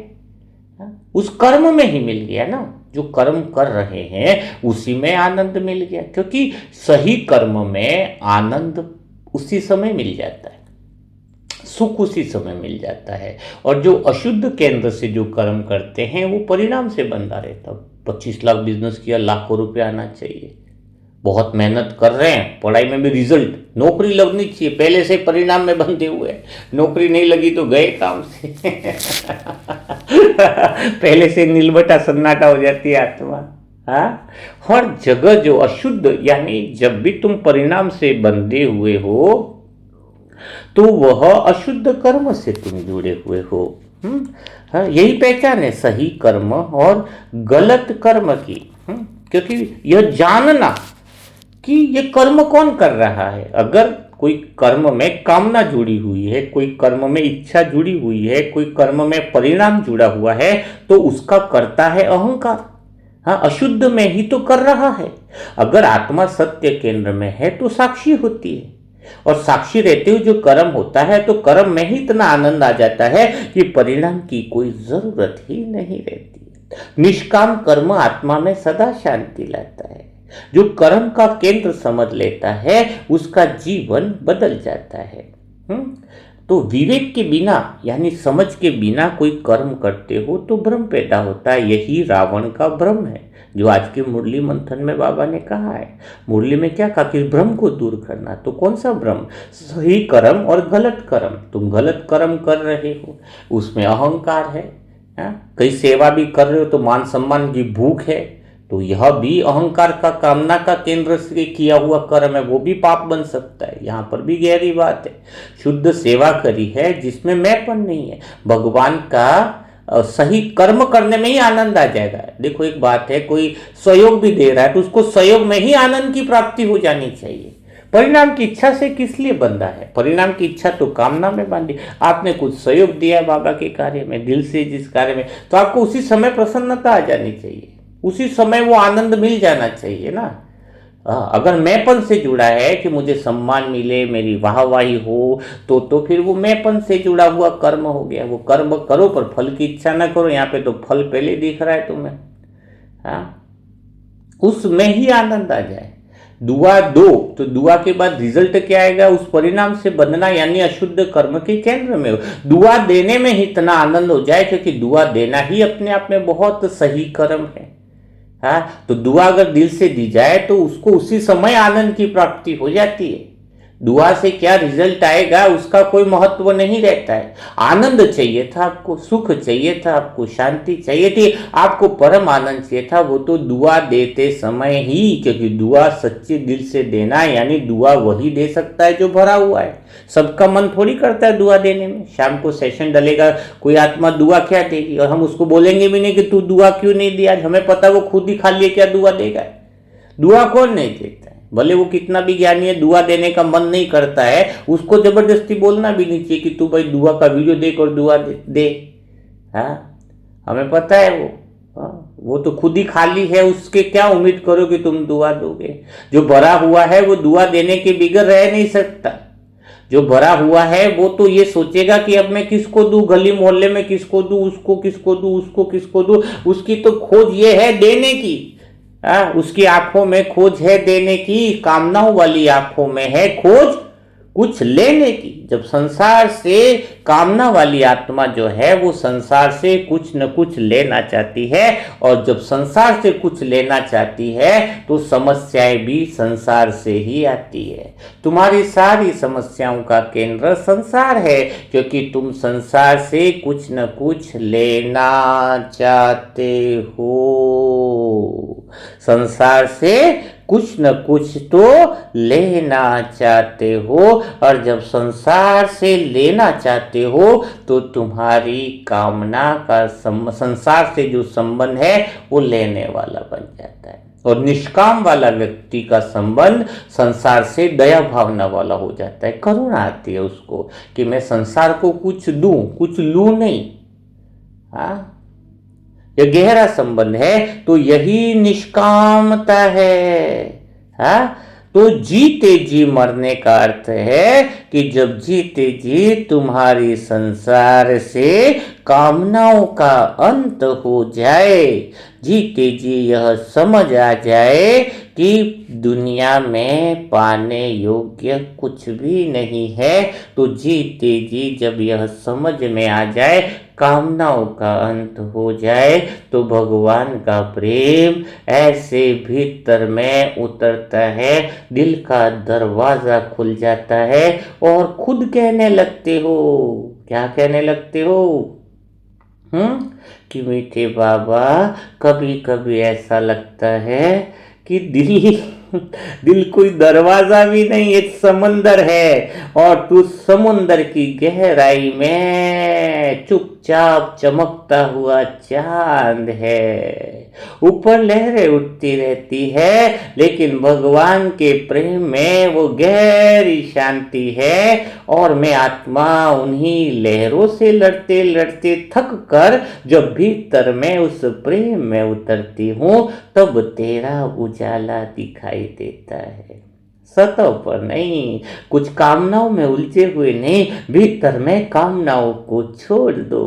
A: उस कर्म में ही मिल गया ना। जो कर्म कर रहे हैं उसी में आनंद मिल गया, क्योंकि सही कर्म में आनंद उसी समय मिल जाता है, सुख उसी समय मिल जाता है। और जो अशुद्ध केंद्र से जो कर्म करते हैं वो परिणाम से बंधा रहता। 25 लाख बिजनेस किया, लाखों रुपए आना चाहिए, बहुत मेहनत कर रहे हैं, पढ़ाई में भी रिजल्ट, नौकरी लगनी चाहिए, पहले से परिणाम में बंधे हुए हैं। नौकरी नहीं लगी तो गए काम से पहले से नीलबटा सन्नाटा हो जाती है आत्मा। हाँ, हर जगह जो अशुद्ध, यानी जब भी तुम परिणाम से बंधे हुए हो तो वह अशुद्ध कर्म से तुम जुड़े हुए हो। हाँ, यही पहचान है सही कर्म और गलत कर्म की। क्योंकि यह जानना कि ये कर्म कौन कर रहा है। अगर कोई कर्म में कामना जुड़ी हुई है, कोई कर्म में इच्छा जुड़ी हुई है, कोई कर्म में परिणाम जुड़ा हुआ है, तो उसका करता है अहंकार। हाँ, अशुद्ध में ही तो कर रहा है। अगर आत्मा सत्य केंद्र में है तो साक्षी होती है, और साक्षी रहते हुए जो कर्म होता है तो कर्म में ही इतना आनंद आ जाता है कि परिणाम की कोई जरूरत ही नहीं रहती। निष्काम कर्म आत्मा में सदा शांति लाता है। जो कर्म का केंद्र समझ लेता है उसका जीवन बदल जाता है। तो विवेक के बिना, यानी समझ के बिना कोई कर्म करते हो तो भ्रम पैदा होता है। यही रावण का भ्रम है जो आज के मुरली मंथन में बाबा ने कहा है। मुरली में क्या कहा कि भ्रम को दूर करना। तो कौन सा भ्रम? सही कर्म और गलत कर्म। तुम गलत कर्म कर रहे हो, उसमें अहंकार है। कई सेवा भी कर रहे हो तो मान सम्मान की भूख है, तो यह भी अहंकार का, कामना का केंद्र से किया हुआ कर्म है, वो भी पाप बन सकता है। यहाँ पर भी गहरी बात है। शुद्ध सेवा करी है जिसमें मैंपन नहीं है, भगवान का सही कर्म करने में ही आनंद आ जाएगा। देखो एक बात है, कोई सहयोग भी दे रहा है तो उसको सहयोग में ही आनंद की प्राप्ति हो जानी चाहिए। परिणाम की इच्छा से किस लिए बंधा है? परिणाम की इच्छा तो कामना में बांधी। आपने कुछ सहयोग दिया बाबा के कार्य में, दिल से जिस कार्य में, तो आपको उसी समय प्रसन्नता आ जानी चाहिए, उसी समय वो आनंद मिल जाना चाहिए ना। अगर मैंपन से जुड़ा है कि मुझे सम्मान मिले, मेरी वाहवाही हो, तो फिर वो मैंपन से जुड़ा हुआ कर्म हो गया। वो कर्म करो पर फल की इच्छा ना करो। यहाँ पे तो फल पहले दिख रहा है तुम्हें। उसमें ही आनंद आ जाए। दुआ दो तो दुआ के बाद रिजल्ट क्या आएगा? उस परिणाम से बंधना, यानी अशुद्ध कर्म के केंद्र में हो। दुआ देने में ही इतना आनंद हो जाए, क्योंकि दुआ देना ही अपने आप में बहुत सही कर्म है। हाँ, तो दुआ अगर दिल से दी जाए तो उसको उसी समय आनंद की प्राप्ति हो जाती है। दुआ से क्या रिजल्ट आएगा उसका कोई महत्व नहीं रहता है। आनंद चाहिए था आपको, सुख चाहिए था आपको, शांति चाहिए थी आपको, परम आनंद चाहिए था, वो तो दुआ देते समय ही, क्योंकि दुआ सच्चे दिल से देना है, यानी दुआ वही दे सकता है जो भरा हुआ है। सबका मन थोड़ी करता है दुआ देने में। शाम को सेशन डलेगा, कोई आत्मा दुआ क्या देगी, और हम उसको बोलेंगे भी नहीं कि तू दुआ क्यों नहीं दिया, हमें पता वो खुद ही खाली क्या दुआ देगा। दुआ कौन नहीं देता है, भले वो कितना भी ज्ञानी है, दुआ देने का मन नहीं करता है, उसको जबरदस्ती बोलना भी नहीं चाहिए कि तू भाई दुआ का वीडियो देख और दुआ दे। हाँ, हमें पता है वो, हाँ, वो तो खुद ही खाली है, उसके क्या उम्मीद करो कि तुम दुआ दोगे। जो भरा हुआ है वो दुआ देने के बिगड़ रह नहीं सकता। जो भरा हुआ है वो तो ये सोचेगा कि अब मैं किसको दूं, गली मोहल्ले में किसको दूं, उसको किसको दूं, उसको किसको दूं। उसकी तो खोज ये है देने की। उसकी आंखों में खोज है देने की, कामनाओं वाली आंखों में है खोज कुछ लेने की। जब संसार से कामना वाली आत्मा जो है वो संसार से कुछ न कुछ लेना चाहती है, और जब संसार से कुछ लेना चाहती है तो समस्याएं भी संसार से ही आती है। तुम्हारी सारी समस्याओं का केंद्र संसार है, क्योंकि तुम संसार से कुछ न कुछ लेना चाहते हो। संसार से कुछ न कुछ तो लेना चाहते हो, और जब संसार से लेना चाहते हो तो तुम्हारी कामना का संसार से जो संबंध है वो लेने वाला बन जाता है। और निष्काम वाला व्यक्ति का संबंध संसार से दया भावना वाला हो जाता है। करुणा आती है उसको कि मैं संसार को कुछ दूं, कुछ लूं नहीं। हाँ, यह गहरा संबंध है, तो यही निष्कामता है। हाँ, तो जीते जी मरने का अर्थ है कि जब जीते जी तुम्हारी संसार से कामनाओं का अंत हो जाए, जीते जी यह समझ आ जाए कि दुनिया में पाने योग्य कुछ भी नहीं है, तो जीते जी जब यह समझ में आ जाए, कामनाओं का अंत हो जाए, तो भगवान का प्रेम ऐसे भीतर में उतरता है, दिल का दरवाजा खुल जाता है, और खुद कहने लगते हो, क्या कहने लगते हो? कि मीठे बाबा, कभी कभी ऐसा लगता है कि दिल कोई दरवाजा भी नहीं, एक समंदर है, और तू समुंदर की गहराई में चुपचाप चमकता हुआ चांद है। ऊपर लहरें उठती रहती है, लेकिन भगवान के प्रेम में वो गहरी शांति है, और मैं आत्मा उन्हीं लहरों से लड़ते लड़ते थक कर जब भीतर में उस प्रेम में उतरती हूँ, तब तेरा उजाला दिखाई देता है। सतह पर नहीं, कुछ कामनाओं में उलझे हुए नहीं, भीतर में कामनाओं को छोड़ दो।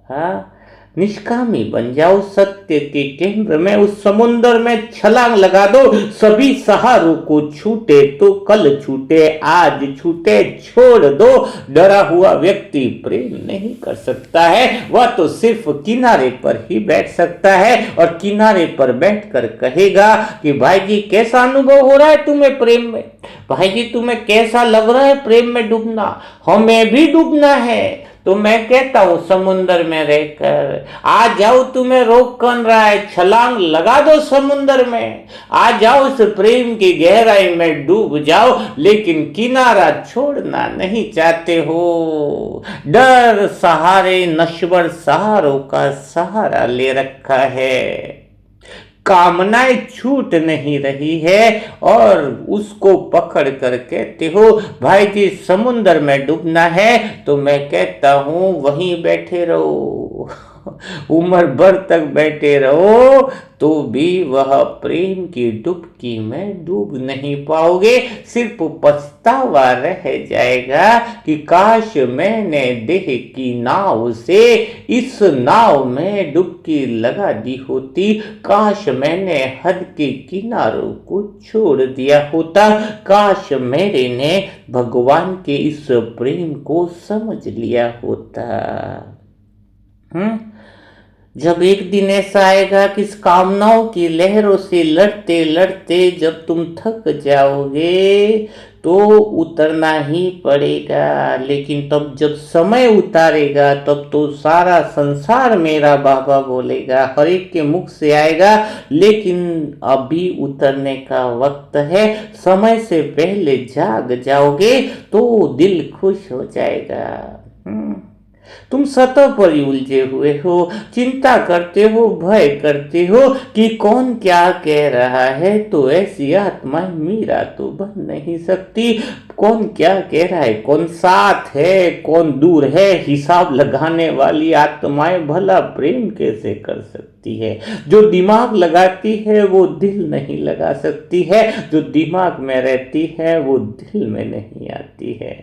A: हाँ, निष्कामी बन जाओ, सत्य के केंद्र में उस समुंदर में छलांग लगा दो। सभी सहारों को छूटे तो कल छूटे, आज छूटे छोड़ दो। डरा हुआ व्यक्ति प्रेम नहीं कर सकता है, वह तो सिर्फ किनारे पर ही बैठ सकता है, और किनारे पर बैठकर कहेगा कि भाई जी कैसा अनुभव हो रहा है तुम्हें प्रेम में, भाई जी तुम्हें कैसा लग रहा है प्रेम में डूबना, हमें भी डूबना है। तो मैं कहता हूं समुंदर में रहकर आ जाओ, तुम्हें रोक कौन रहा है, छलांग लगा दो समुंदर में, आ जाओ इस प्रेम की गहराई में डूब जाओ, लेकिन किनारा छोड़ना नहीं चाहते हो। डर सहारे नश्वर सहारों का सहारा ले रखा है, कामनाएं छूट नहीं रही है, और उसको पकड़ कर कहते हो भाई जी समुंदर में डूबना है, तो मैं कहता हूं वहीं बैठे रहो, उम्र भर तक बैठे रहो, तो भी वह प्रेम की डुबकी में डूब नहीं पाओगे। सिर्फ पछतावा रह जाएगा कि काश मैंने देह की नाव से इस नाव में डुबकी लगा दी होती, काश मैंने हद के किनारों को छोड़ दिया होता, काश मेरे ने भगवान के इस प्रेम को समझ लिया होता। जब एक दिन ऐसा आएगा कि इस कामनाओं की लहरों से लड़ते लड़ते जब तुम थक जाओगे, तो उतरना ही पड़ेगा। लेकिन तब जब समय उतारेगा तब तो सारा संसार मेरा बाबा बोलेगा, हर एक के मुख से आएगा। लेकिन अभी उतरने का वक्त है, समय से पहले जाग जाओगे तो दिल खुश हो जाएगा। तुम सतह पर ही उलझे हुए हो, चिंता करते हो, भय करते हो कि कौन क्या कह रहा है, तो ऐसी आत्माएं मीरा तो बन नहीं सकती। कौन क्या कह रहा है, कौन साथ है, कौन दूर है, हिसाब लगाने वाली आत्माएं भला प्रेम कैसे कर सकती है। जो दिमाग लगाती है वो दिल नहीं लगा सकती है, जो दिमाग में रहती है वो दिल में नहीं आती है।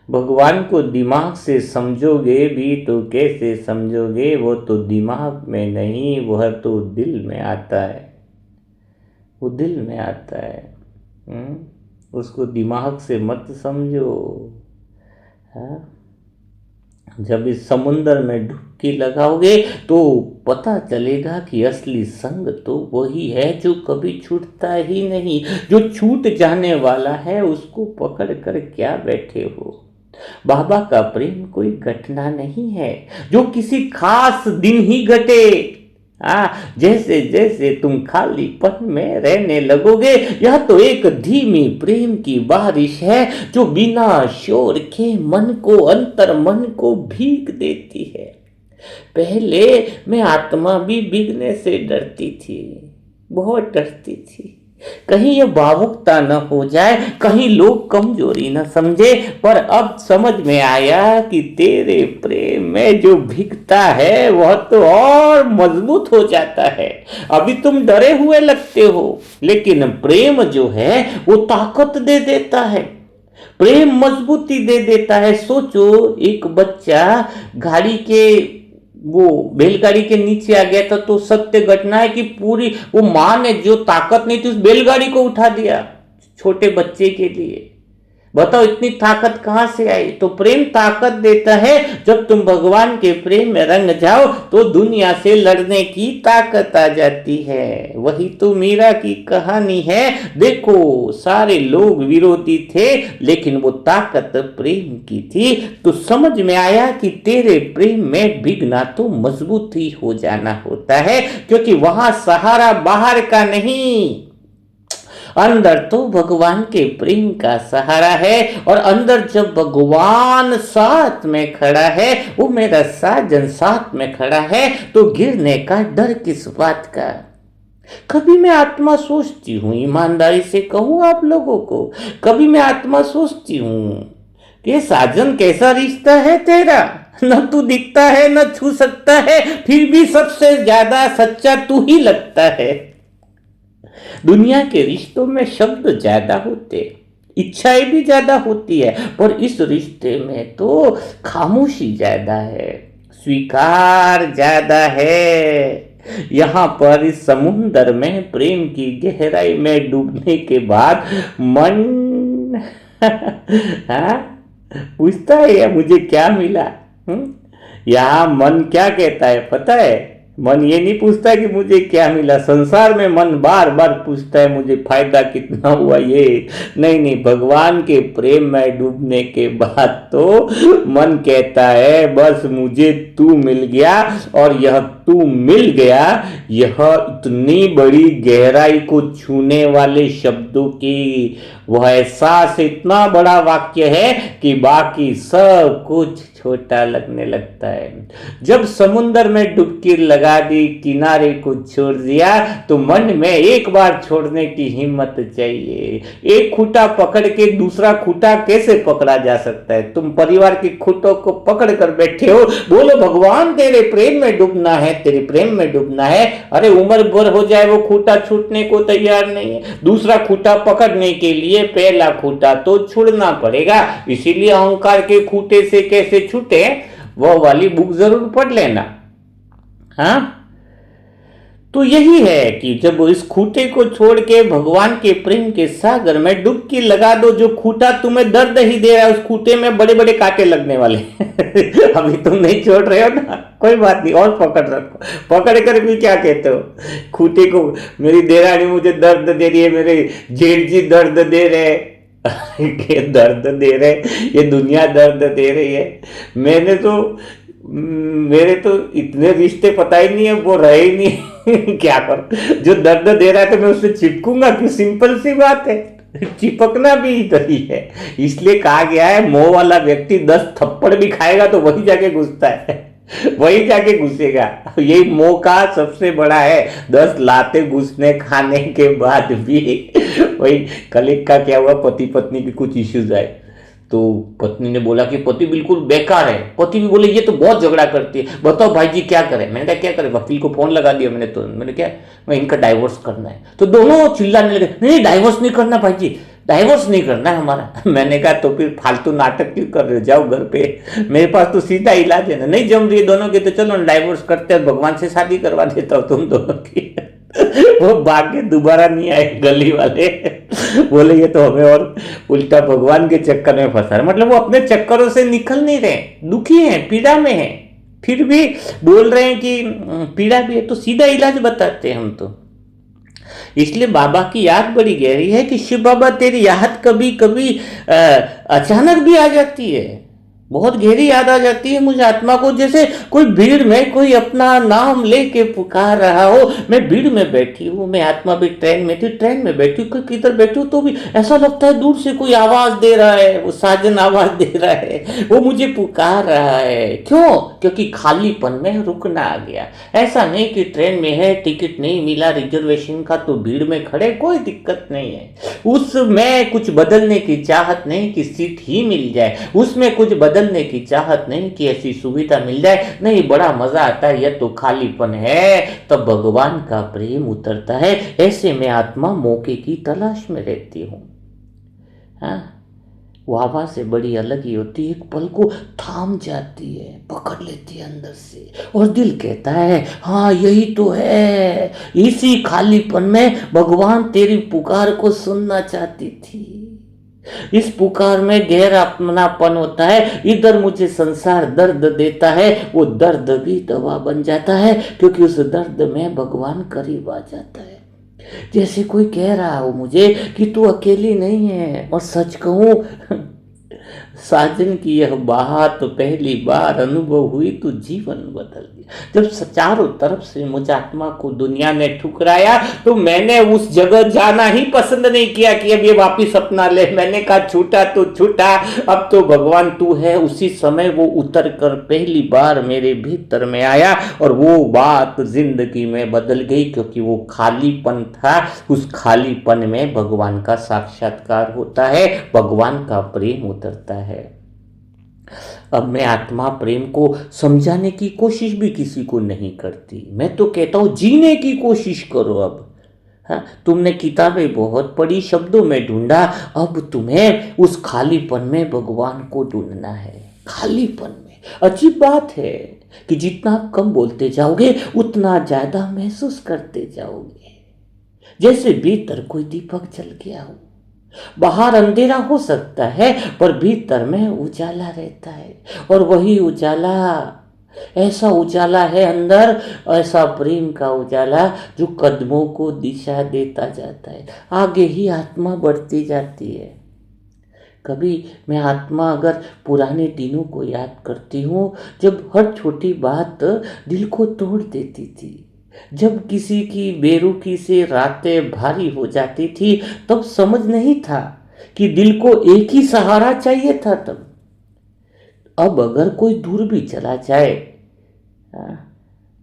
A: भगवान को दिमाग से समझोगे भी तो कैसे समझोगे, वो तो दिमाग में नहीं, वह तो दिल में आता है, वो दिल में आता है। उसको दिमाग से मत समझो। जब इस समुंदर में डुबकी लगाओगे तो पता चलेगा कि असली संग तो वही है जो कभी छूटता ही नहीं। जो छूट जाने वाला है उसको पकड़ कर क्या बैठे हो। बाबा का प्रेम कोई घटना नहीं है जो किसी खास दिन ही घटे। जैसे जैसे तुम खालीपन में रहने लगोगे, यह तो एक धीमी प्रेम की बारिश है जो बिना शोर के मन को, अंतर मन को भीग देती है। पहले मैं आत्मा भी भीगने से डरती थी, बहुत डरती थी, कहीं ये भावुकता न हो जाए, कहीं लोग कमजोरी न समझे। पर अब समझ में आया कि तेरे प्रेम में जो भीगता है वह तो और मजबूत हो जाता है। अभी तुम डरे हुए लगते हो, लेकिन प्रेम जो है वो ताकत दे देता है, प्रेम मजबूती दे देता है। सोचो, एक बच्चा गाड़ी के, वो बैलगाड़ी के नीचे आ गया था, तो सत्य घटना है कि पूरी वो मां ने जो ताकत नहीं थी उस बैलगाड़ी को उठा दिया छोटे बच्चे के लिए। बताओ इतनी ताकत कहां से आई। तो प्रेम ताकत देता है। जब तुम भगवान के प्रेम में रंग जाओ तो दुनिया से लड़ने की ताकत आ जाती है। वही तो मीरा की कहानी है। देखो, सारे लोग विरोधी थे लेकिन वो ताकत प्रेम की थी। तो समझ में आया कि तेरे प्रेम में भीगना तो मजबूत ही हो जाना होता है, क्योंकि वहां सहारा बाहर का नहीं, अंदर तो भगवान के प्रेम का सहारा है। और अंदर जब भगवान साथ में खड़ा है, वो मेरा साजन साथ में खड़ा है, तो गिरने का डर किस बात का। कभी मैं आत्मा सोचती हूँ, ईमानदारी से कहूँ आप लोगों को, कभी मैं आत्मा सोचती हूँ कि साजन कैसा रिश्ता है तेरा, न तू दिखता है न छू सकता है, फिर भी सबसे ज्यादा सच्चा तू ही लगता है। दुनिया के रिश्तों में शब्द ज्यादा होते, इच्छाएं भी ज्यादा होती है, पर इस रिश्ते में तो खामोशी ज्यादा है, स्वीकार ज्यादा है। यहाँ पर इस समुंदर में प्रेम की गहराई में डूबने के बाद मन पूछता है या मुझे क्या मिला। यहाँ मन क्या कहता है पता है, मन ये नहीं पूछता कि मुझे क्या मिला। संसार में मन बार बार पूछता है मुझे फायदा कितना हुआ। ये नहीं, भगवान के प्रेम में डूबने के बाद तो मन कहता है बस मुझे तू मिल गया। और यह तू मिल गया, यह इतनी बड़ी गहराई को छूने वाले शब्दों की वह एहसास इतना बड़ा वाक्य है कि बाकी सब कुछ छोटा लगने लगता है। जब समुंदर में डुबकी लगा दी, किनारे को छोड़ दिया, तो मन में एक बार छोड़ने की हिम्मत चाहिए। एक खूंटा पकड़ के दूसरा खूंटा कैसे पकड़ा जा सकता है। तुम परिवार के खूंटों को पकड़ कर बैठे हो, बोलो भगवान तेरे प्रेम में डूबना है, तेरे प्रेम में डूबना है। अरे उम्र भर हो जाए वो खूंटा छूटने को तैयार नहीं है। दूसरा खूंटा पकड़ने के लिए पहला खूंटा तो छोड़ना पड़ेगा। इसीलिए अहंकार के खूंटे से कैसे छूटे, वो वाली बुक जरूर पढ़ लेना। हाँ, तो यही है कि जब इस खूंटे को छोड़ के भगवान के प्रेम के सागर में डुबकी लगा दो, जो खूंटा तुम्हें दर्द ही दे रहा है उस खूंटे में बड़े बड़े कांटे लगने वाले अभी तुम नहीं छोड़ रहे हो ना, कोई बात नहीं, और पकड़ रखो। पकड़ कर भी क्या कहते हो खूंटे को, मेरी देरानी मुझे दर्द दे रही है, मेरे जेठ जी दर्द दे रहे हैं के दर्द दे रहे, ये दुनिया दर्द दे रही है। मैंने तो मेरे तो इतने रिश्ते पता ही नहीं है, वो रहे ही नहीं क्या करूं, जो दर्द दे रहा है तो मैं उससे चिपकूंगा क्यों, सिंपल सी बात है, चिपकना भी इधर ही है। इसलिए कहा गया है मोह वाला व्यक्ति 10 थप्पड़ भी खाएगा तो वही जाके घुसता है वही जाके घुसेगा। यही मोह का सबसे बड़ा है, 10 लाते घुसने खाने के बाद भी वही। कल एक का क्या हुआ, पति पत्नी के कुछ इश्यूज आए, तो पत्नी ने बोला कि पति बिल्कुल बेकार है, पति भी बोले ये तो बहुत झगड़ा करती है, बताओ भाई जी क्या करें। मैंने कहा क्या करें, वकील को फोन लगा दिया मैंने, तो मैंने क्या, मैं इनका डाइवोर्स करना है। तो दोनों चिल्लाने लगे, नहीं डाइवोर्स नहीं करना भाई जी, डाइवोर्स नहीं करना है हमारा मैंने कहा तो फिर फालतू नाटक क्यों कर रहे हो, जाओ घर पे, मेरे पास तो सीधा इलाज है ना। नहीं जम रही दोनों की तो चलो डाइवोर्स करते हैं, भगवान से शादी करवा देता हूँ तुम दोनों की वो भाग के दोबारा नहीं आए गली वाले बोले ये तो हमें और उल्टा भगवान के चक्कर में फंसा है। मतलब वो अपने चक्करों से निकल नहीं रहे, दुखी हैं, पीड़ा में हैं, फिर भी बोल रहे हैं कि पीड़ा भी है, तो सीधा इलाज बताते हैं हम तो। इसलिए बाबा की याद बड़ी गहरी है कि शिव बाबा तेरी याद कभी कभी अचानक भी आ जाती है, बहुत गहरी याद आ जाती है मुझे आत्मा को, जैसे कोई भीड़ में कोई अपना नाम लेके पुकार रहा हो। मैं भीड़ में बैठी हूँ, मैं आत्मा भी ट्रेन में थी, ट्रेन में बैठी हूँ, किधर बैठी हूँ तो भी ऐसा लगता है दूर से कोई आवाज दे रहा है, वो साजन आवाज दे रहा है, वो मुझे पुकार रहा है। क्यों? क्योंकि खालीपन में रुकना आ गया। ऐसा नहीं कि ट्रेन में है, टिकट नहीं मिला रिजर्वेशन का तो भीड़ में खड़े, कोई दिक्कत नहीं है। उसमें कुछ बदलने की चाहत नहीं कि सीट ही मिल जाए, उसमें कुछ बदलने की चाहत नहीं कि ऐसी सुविधा मिल जाए, नहीं, बड़ा मजा आता है। यह तो खालीपन है, तब भगवान का प्रेम उतरता है। ऐसे में आत्मा मौके की तलाश में रहती हूँ। हाँ, वो आवाज से बड़ी अलग ही होती है, एक पल को थाम जाती है, पकड़ लेती है अंदर से, और दिल कहता है हाँ यही तो है। इसी खालीपन में भगवान तेरी पुकार को सुनना चाहती थी। इस पुकार में गहरा अपनापन होता है। इधर मुझे संसार दर्द देता है, वो दर्द भी दवा बन जाता है, क्योंकि उस दर्द में भगवान करीब आ जाता है। जैसे कोई कह रहा हो मुझे कि तू अकेली नहीं है, और सच कहूं साजन की यह बात तो पहली बार अनुभव हुई तो जीवन बदल गया। जब चारों तरफ से मुझ आत्मा को दुनिया ने ठुकराया तो मैंने उस जगह जाना ही पसंद नहीं किया कि अब ये वापिस अपना ले। मैंने कहा छूटा तो छूटा, अब तो भगवान तू है। उसी समय वो उतर कर पहली बार मेरे भीतर में आया और वो बात जिंदगी में बदल गई, क्योंकि वो खालीपन था। उस खालीपन में भगवान का साक्षात्कार होता है, भगवान का प्रेम उतरता है। अब मैं आत्मा प्रेम को समझाने की कोशिश भी किसी को नहीं करती, मैं तो कहता हूं जीने की कोशिश करो। अब हाँ, तुमने किताबें बहुत पढ़ी, शब्दों में ढूंढा, अब तुम्हें उस खालीपन में भगवान को ढूंढना है। खालीपन में अजीब बात है कि जितना आप कम बोलते जाओगे उतना ज्यादा महसूस करते जाओगे, जैसे भीतर कोई दीपक जल गया हो। बाहर अंधेरा हो सकता है पर भीतर में उजाला रहता है, और वही उजाला, ऐसा उजाला है अंदर, ऐसा प्रेम का उजाला जो कदमों को दिशा देता जाता है, आगे ही आत्मा बढ़ती जाती है। कभी मैं आत्मा अगर पुराने दिनों को याद करती हूँ, जब हर छोटी बात दिल को तोड़ देती थी, जब किसी की बेरुखी से रातें भारी हो जाती थी, तब समझ नहीं था कि दिल को एक ही सहारा चाहिए था। तब अब अगर कोई दूर भी चला जाए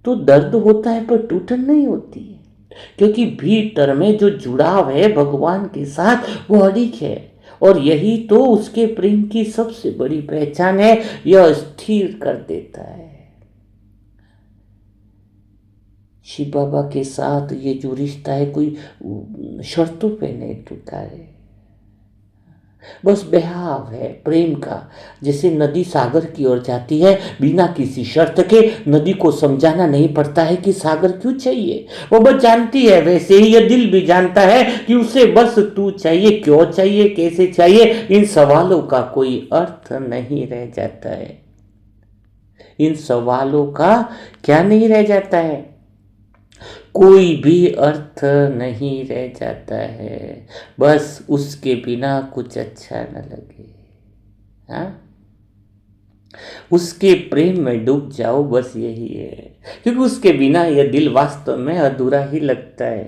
A: तो दर्द होता है पर टूटन नहीं होती है, क्योंकि भीतर में जो जुड़ाव है भगवान के साथ वो अडिग है। और यही तो उसके प्रेम की सबसे बड़ी पहचान है, यह स्थिर कर देता है। शिव बाबा के साथ ये जो रिश्ता है कोई शर्तों पे नहीं टूटा है। बस बहाव है प्रेम का। जैसे नदी सागर की ओर जाती है, बिना किसी शर्त के नदी को समझाना नहीं पड़ता है कि सागर क्यों चाहिए, वो बस जानती है। वैसे ही यह दिल भी जानता है कि उसे बस तू चाहिए, क्यों चाहिए, कैसे चाहिए, इन सवालों का कोई अर्थ नहीं रह जाता है। इन सवालों का क्या नहीं रह जाता है, कोई भी अर्थ नहीं रह जाता है। बस उसके बिना कुछ अच्छा न लगे। हाँ, उसके प्रेम में डूब जाओ, बस यही है। क्योंकि उसके बिना यह दिल वास्तव में अधूरा ही लगता है।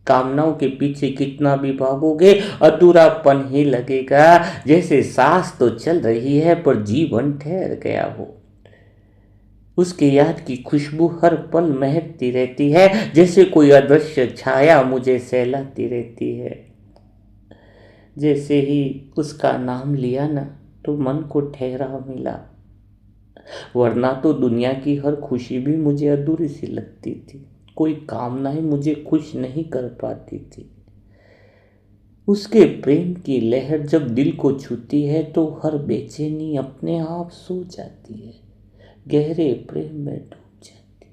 A: कामनाओं के पीछे कितना भी भागोगे, अधूरापन ही लगेगा। जैसे सांस तो चल रही है पर जीवन ठहर गया हो। उसकी याद की खुशबू हर पल महकती रहती है, जैसे कोई अदृश्य छाया मुझे सहलाती रहती है। जैसे ही उसका नाम लिया ना, तो मन को ठहराव मिला। वरना तो दुनिया की हर खुशी भी मुझे अधूरी सी लगती थी। कोई कामनाएं मुझे खुश नहीं कर पाती थी। उसके प्रेम की लहर जब दिल को छूती है तो हर बेचैनी अपने आप सो जाती है, गहरे प्रेम में डूब जाती।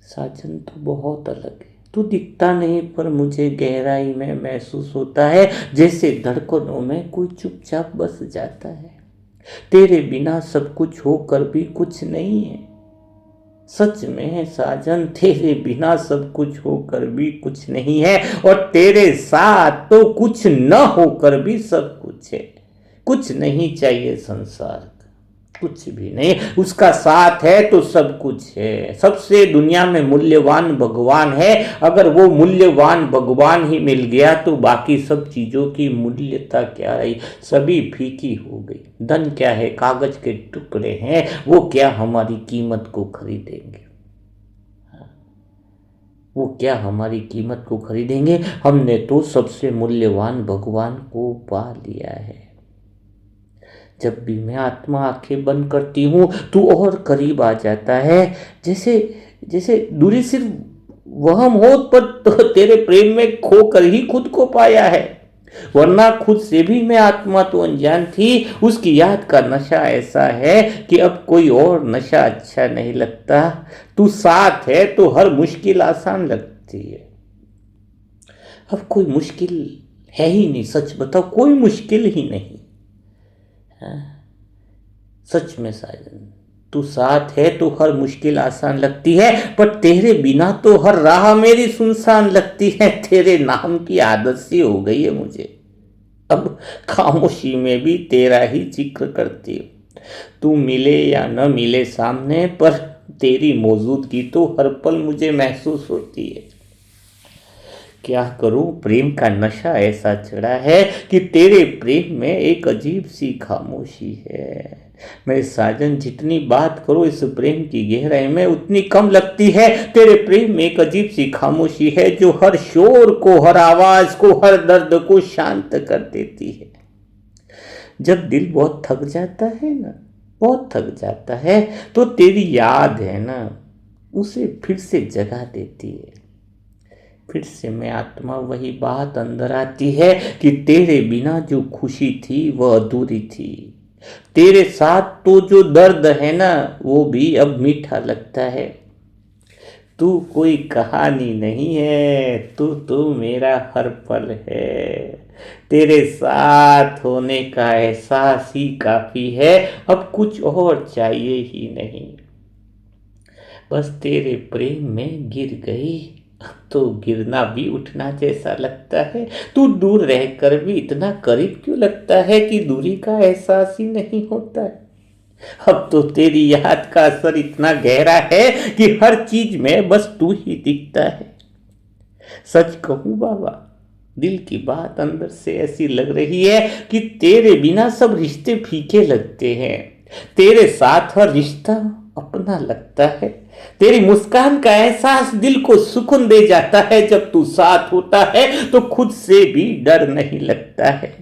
A: साजन तो बहुत अलग है, तू दिखता नहीं पर मुझे गहराई में महसूस होता है, जैसे धड़कनों में कोई चुपचाप बस जाता है। तेरे बिना सब कुछ होकर भी कुछ नहीं है। सच में साजन, तेरे बिना सब कुछ होकर भी कुछ नहीं है, और तेरे साथ तो कुछ न होकर भी सब कुछ है। कुछ नहीं चाहिए संसार का, कुछ भी नहीं। उसका साथ है तो सब कुछ है। सबसे दुनिया में मूल्यवान भगवान है। अगर वो मूल्यवान भगवान ही मिल गया तो बाकी सब चीजों की मूल्यता क्या रही, सभी फीकी हो गई। धन क्या है, कागज के टुकड़े हैं, वो क्या हमारी कीमत को खरीदेंगे। वो क्या हमारी कीमत को खरीदेंगे। हमने तो सबसे मूल्यवान भगवान को पा लिया है। जब भी मैं आत्मा आंखें बंद करती हूँ तू और करीब आ जाता है। जैसे जैसे दूरी सिर्फ वहम हो, पर तो तेरे प्रेम में खोकर ही खुद को पाया है। वरना खुद से भी मैं आत्मा तो अनजान थी। उसकी याद का नशा ऐसा है कि अब कोई और नशा अच्छा नहीं लगता। तू साथ है तो हर मुश्किल आसान लगती है। अब कोई मुश्किल है ही नहीं, सच बताओ, कोई मुश्किल ही नहीं। सच में साजन, तू साथ है तो हर मुश्किल आसान लगती है, पर तेरे बिना तो हर राह मेरी सुनसान लगती है। तेरे नाम की आदत सी हो गई है मुझे, अब खामोशी में भी तेरा ही जिक्र करती हूँ। तू मिले या न मिले सामने, पर तेरी मौजूदगी तो हर पल मुझे महसूस होती है। क्या करूं, प्रेम का नशा ऐसा चढ़ा है कि तेरे प्रेम में एक अजीब सी खामोशी है। मेरे साजन, जितनी बात करो इस प्रेम की गहराई में उतनी कम लगती है। तेरे प्रेम में एक अजीब सी खामोशी है जो हर शोर को, हर आवाज को, हर दर्द को शांत कर देती है। जब दिल बहुत थक जाता है ना, बहुत थक जाता है, तो तेरी याद है ना, उसे फिर से जगा देती है। फिर से मैं आत्मा, वही बात अंदर आती है कि तेरे बिना जो खुशी थी वह अधूरी थी। तेरे साथ तो जो दर्द है ना, वो भी अब मीठा लगता है। तू कोई कहानी नहीं है, तू तो मेरा हर पल है। तेरे साथ होने का एहसास ही काफी है, अब कुछ और चाहिए ही नहीं। बस तेरे प्रेम में गिर गई, अब तो गिरना भी उठना जैसा लगता है। तू दूर रहकर भी इतना करीब क्यों लगता है कि दूरी का एहसास ही नहीं होता है। अब तो तेरी याद का असर इतना गहरा है कि हर चीज में बस तू ही दिखता है। सच कहूं बाबा, दिल की बात अंदर से ऐसी लग रही है कि तेरे बिना सब रिश्ते फीके लगते हैं। तेरे साथ हर रिश्ता अपना लगता है। तेरी मुस्कान का एहसास दिल को सुकून दे जाता है। जब तू साथ होता है तो खुद से भी डर नहीं लगता है।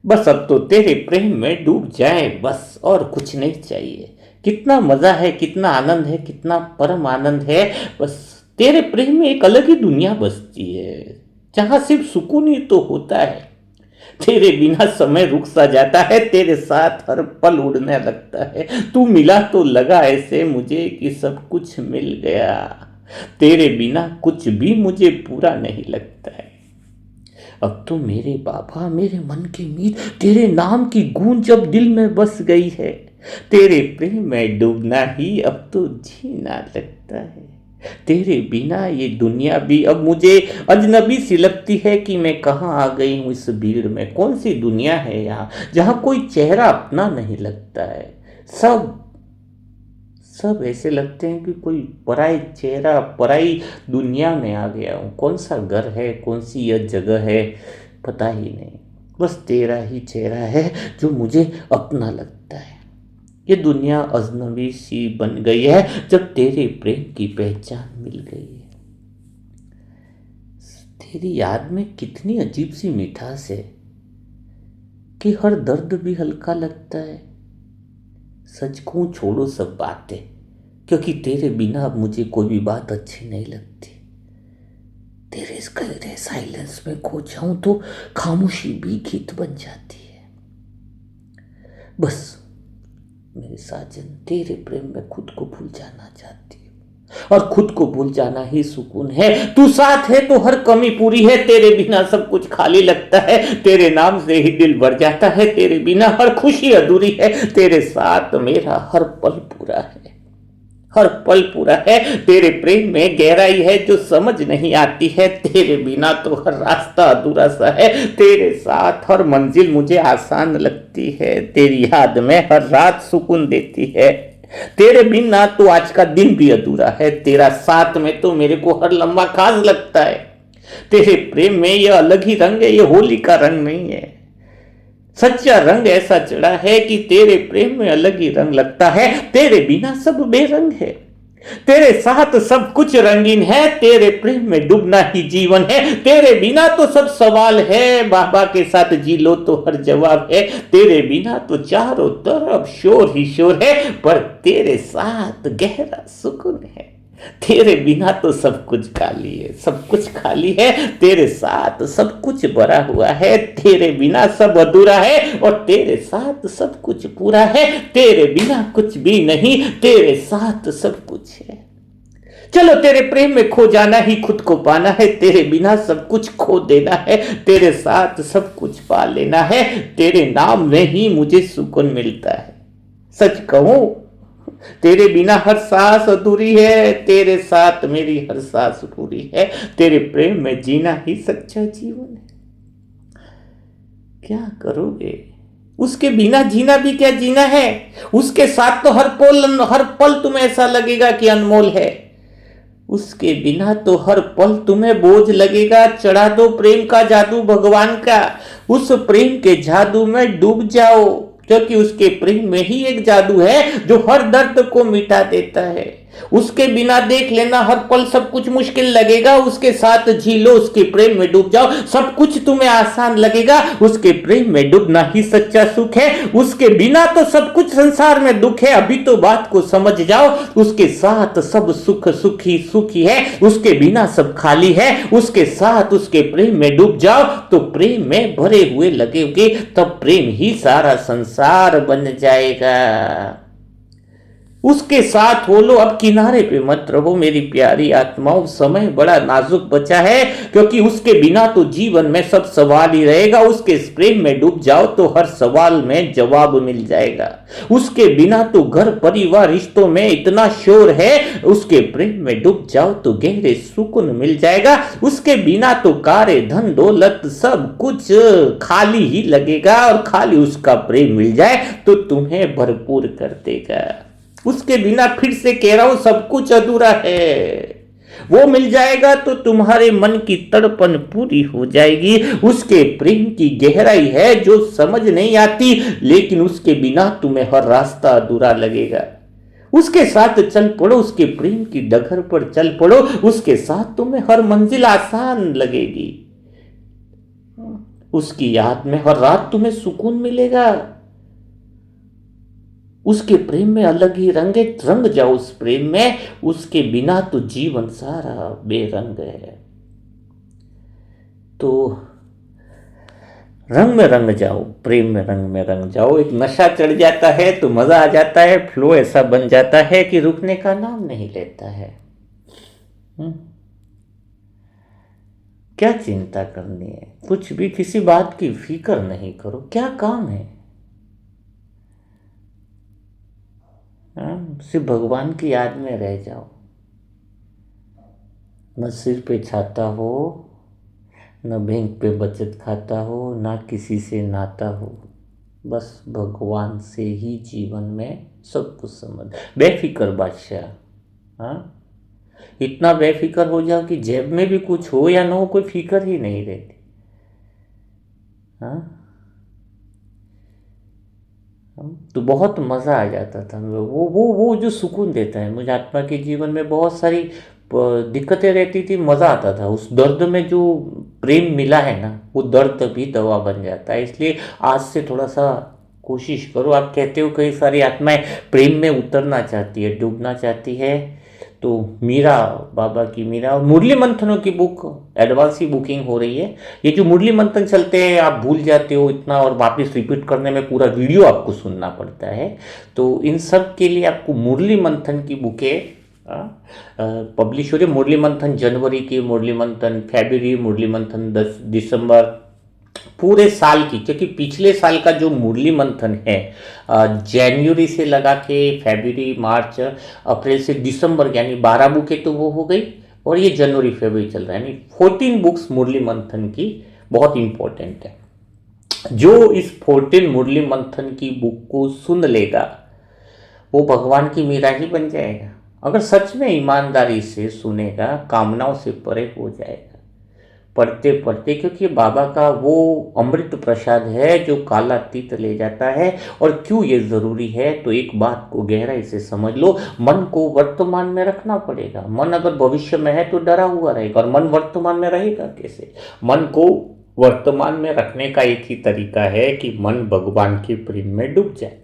A: बस अब तो तेरे प्रेम में डूब जाए, बस और कुछ नहीं चाहिए। कितना मजा है, कितना आनंद है, कितना परम आनंद है। बस तेरे प्रेम में एक अलग ही दुनिया बसती है, जहां सिर्फ सुकून ही तो होता है। तेरे बिना समय रुक सा जाता है, तेरे साथ हर पल उड़ने लगता है। तू मिला तो लगा ऐसे मुझे कि सब कुछ मिल गया। तेरे बिना कुछ भी मुझे पूरा नहीं लगता है। अब तो मेरे बाबा, मेरे मन की मीत, तेरे नाम की गूंज अब दिल में बस गई है। तेरे प्रेम में डूबना ही अब तो जीना लगता है। तेरे बिना ये दुनिया भी अब मुझे अजनबी सी लगती है कि मैं कहाँ आ गई हूँ इस भीड़ में। कौन सी दुनिया है यहाँ जहाँ कोई चेहरा अपना नहीं लगता है। सब सब ऐसे लगते हैं कि कोई पराई चेहरा, पराई दुनिया में आ गया हूँ। कौन सा घर है, कौन सी यह जगह है, पता ही नहीं। बस तेरा ही चेहरा है जो मुझे अपना लगता है। ये दुनिया अजनबी सी बन गई है जब तेरे प्रेम की पहचान मिल गई है। तेरी याद में कितनी अजीब सी मिठास है कि हर दर्द भी हल्का लगता है। सच कहूं, छोड़ो सब बातें, क्योंकि तेरे बिना अब मुझे कोई भी बात अच्छी नहीं लगती। तेरे इस गहरे साइलेंस में खो जाऊं तो खामोशी भी गीत बन जाती है। बस मेरे साजन, तेरे प्रेम में खुद को भूल जाना चाहती हूँ, और खुद को भूल जाना ही सुकून है। तू साथ है तो हर कमी पूरी है, तेरे बिना सब कुछ खाली लगता है। तेरे नाम से ही दिल भर जाता है, तेरे बिना हर खुशी अधूरी है। तेरे साथ मेरा हर पल पूरा है, हर पल पूरा है। तेरे प्रेम में गहराई है जो समझ नहीं आती है। तेरे बिना तो हर रास्ता अधूरा सा है। तेरे साथ हर मंजिल मुझे आसान लगती है। तेरी याद में हर रात सुकून देती है। तेरे बिना तो आज का दिन भी अधूरा है। तेरा साथ में तो मेरे को हर लम्हा खास लगता है। तेरे प्रेम में यह अलग ही रंग है, ये होली का रंग नहीं है। सच्चा रंग ऐसा चढ़ा है कि तेरे प्रेम में अलग ही रंग लगता है। तेरे बिना सब बेरंग है, तेरे साथ सब कुछ रंगीन है। तेरे प्रेम में डूबना ही जीवन है। तेरे बिना तो सब सवाल है, बाबा के साथ जी लो तो हर जवाब है। तेरे बिना तो चारों तरफ शोर ही शोर है, पर तेरे साथ गहरा सुकून है। तेरे बिना तो सब कुछ खाली है, सब कुछ खाली है। तेरे साथ सब कुछ भरा हुआ है। तेरे बिना सब अधूरा है, और तेरे साथ सब कुछ पूरा है। तेरे बिना कुछ भी नहीं, तेरे साथ सब कुछ है। चलो, तेरे प्रेम में खो जाना ही खुद को पाना है। तेरे बिना सब कुछ खो देना है, तेरे साथ सब कुछ पा लेना है। तेरे नाम में ही मुझे सुकून मिलता है। सच कहूं, तेरे बिना हर सांस अधूरी है, तेरे साथ मेरी हर सांस पूरी है। तेरे प्रेम में जीना ही सच्चा जीवन है। क्या करोगे? उसके बिना जीना भी क्या जीना है। उसके साथ तो हर पल तुम्हें ऐसा लगेगा कि अनमोल है। उसके बिना तो हर पल तुम्हें बोझ लगेगा। चढ़ा दो प्रेम का जादू भगवान का, उस प्रेम के जादू में डूब जाओ, क्योंकि उसके प्रेम में ही एक जादू है जो हर दर्द को मिटा देता है। उसके बिना देख लेना हर पल सब कुछ मुश्किल लगेगा। उसके साथ जी लो, उसके प्रेम में डूब जाओ, सब कुछ तुम्हें आसान लगेगा। उसके प्रेम में डूबना ही सच्चा सुख है। उसके बिना तो सब कुछ संसार में दुख है। अभी तो बात को समझ जाओ, उसके साथ सब सुख सुखी सुखी है। उसके बिना सब खाली है। उसके साथ उसके प्रेम में डूब जाओ तो प्रेम में भरे हुए लगेगे, तब प्रेम ही सारा संसार बन जाएगा। उसके साथ हो लो, अब किनारे पे मत रहो मेरी प्यारी आत्माओं। समय बड़ा नाजुक बचा है, क्योंकि उसके बिना तो जीवन में सब सवाल ही रहेगा। उसके प्रेम में डूब जाओ तो हर सवाल में जवाब मिल जाएगा। उसके बिना तो घर परिवार रिश्तों में इतना शोर है, उसके प्रेम में डूब जाओ तो गहरे सुकून मिल जाएगा। उसके बिना तो कारे धन दौलत सब कुछ खाली ही लगेगा, और खाली उसका प्रेम मिल जाए तो तुम्हें भरपूर कर देगा। उसके बिना, फिर से कह रहा हूं, सब कुछ अधूरा है। वो मिल जाएगा तो तुम्हारे मन की तड़पन पूरी हो जाएगी। उसके प्रेम की गहराई है जो समझ नहीं आती, लेकिन उसके बिना तुम्हें हर रास्ता अधूरा लगेगा। उसके साथ चल पड़ो, उसके प्रेम की डगर पर चल पड़ो। उसके साथ तुम्हें हर मंजिल आसान लगेगी। उसकी याद में हर रात तुम्हें सुकून मिलेगा। उसके प्रेम में अलग ही रंग है, रंग जाओ उस प्रेम में। उसके बिना तो जीवन सारा बेरंग है। तो रंग में रंग जाओ, प्रेम में रंग में रंग जाओ। एक नशा चढ़ जाता है तो मज़ा आ जाता है, फ्लो ऐसा बन जाता है कि रुकने का नाम नहीं लेता है। हम्म, क्या चिंता करनी है, कुछ भी किसी बात की फिक्र नहीं करो, क्या काम है। सिर्फ भगवान की याद में रह जाओ। न सिर पे छाता हो, न बैंक पे बचत खाता हो, ना किसी से नाता हो, बस भगवान से ही जीवन में सब कुछ समझ। बेफिक्र बादशाह। हाँ, इतना बेफिक्र हो जाओ कि जेब में भी कुछ हो या ना हो कोई फिक्र ही नहीं रहती। हाँ, तो बहुत मज़ा आ जाता था। वो जो सुकून देता है मुझे। आत्मा के जीवन में बहुत सारी दिक्कतें रहती थी, मज़ा आता था उस दर्द में। जो प्रेम मिला है ना, वो दर्द भी दवा बन जाता है। इसलिए आज से थोड़ा सा कोशिश करो। आप कहते हो कई सारी आत्माएं प्रेम में उतरना चाहती है, डूबना चाहती है, तो मीरा, बाबा की मीरा और मुरली मंथनों की बुक एडवांस ही बुकिंग हो रही है। ये जो मुरली मंथन चलते हैं आप भूल जाते हो इतना, और वापस रिपीट करने में पूरा वीडियो आपको सुनना पड़ता है। तो इन सब के लिए आपको मुरली मंथन की बुकें पब्लिश हो रही है। मुरली मंथन जनवरी की, मुरली मंथन फरवरी, मुरली मंथन 10 दिसंबर, पूरे साल की। क्योंकि पिछले साल का जो मुरली मंथन है जनवरी से लगा के फरवरी, मार्च, अप्रैल से दिसंबर, यानी 12 बुकें तो वो हो गई, और ये जनवरी फरवरी चल रहा है, यानी 14 बुक्स मुरली मंथन की बहुत इंपॉर्टेंट है। जो इस 14 मुरली मंथन की बुक को सुन लेगा वो भगवान की मीरा ही बन जाएगा। अगर सच में ईमानदारी से सुनेगा, कामनाओं से परे हो जाएगा पढ़ते पढ़ते। क्योंकि बाबा का वो अमृत प्रसाद है जो कालातीत ले जाता है। और क्यों ये ज़रूरी है, तो एक बात को गहराई से समझ लो। मन को वर्तमान में रखना पड़ेगा। मन अगर भविष्य में है तो डरा हुआ रहेगा, और मन वर्तमान में रहेगा कैसे। मन को वर्तमान में रखने का एक ही तरीका है कि मन भगवान के प्रेम में डूब जाए।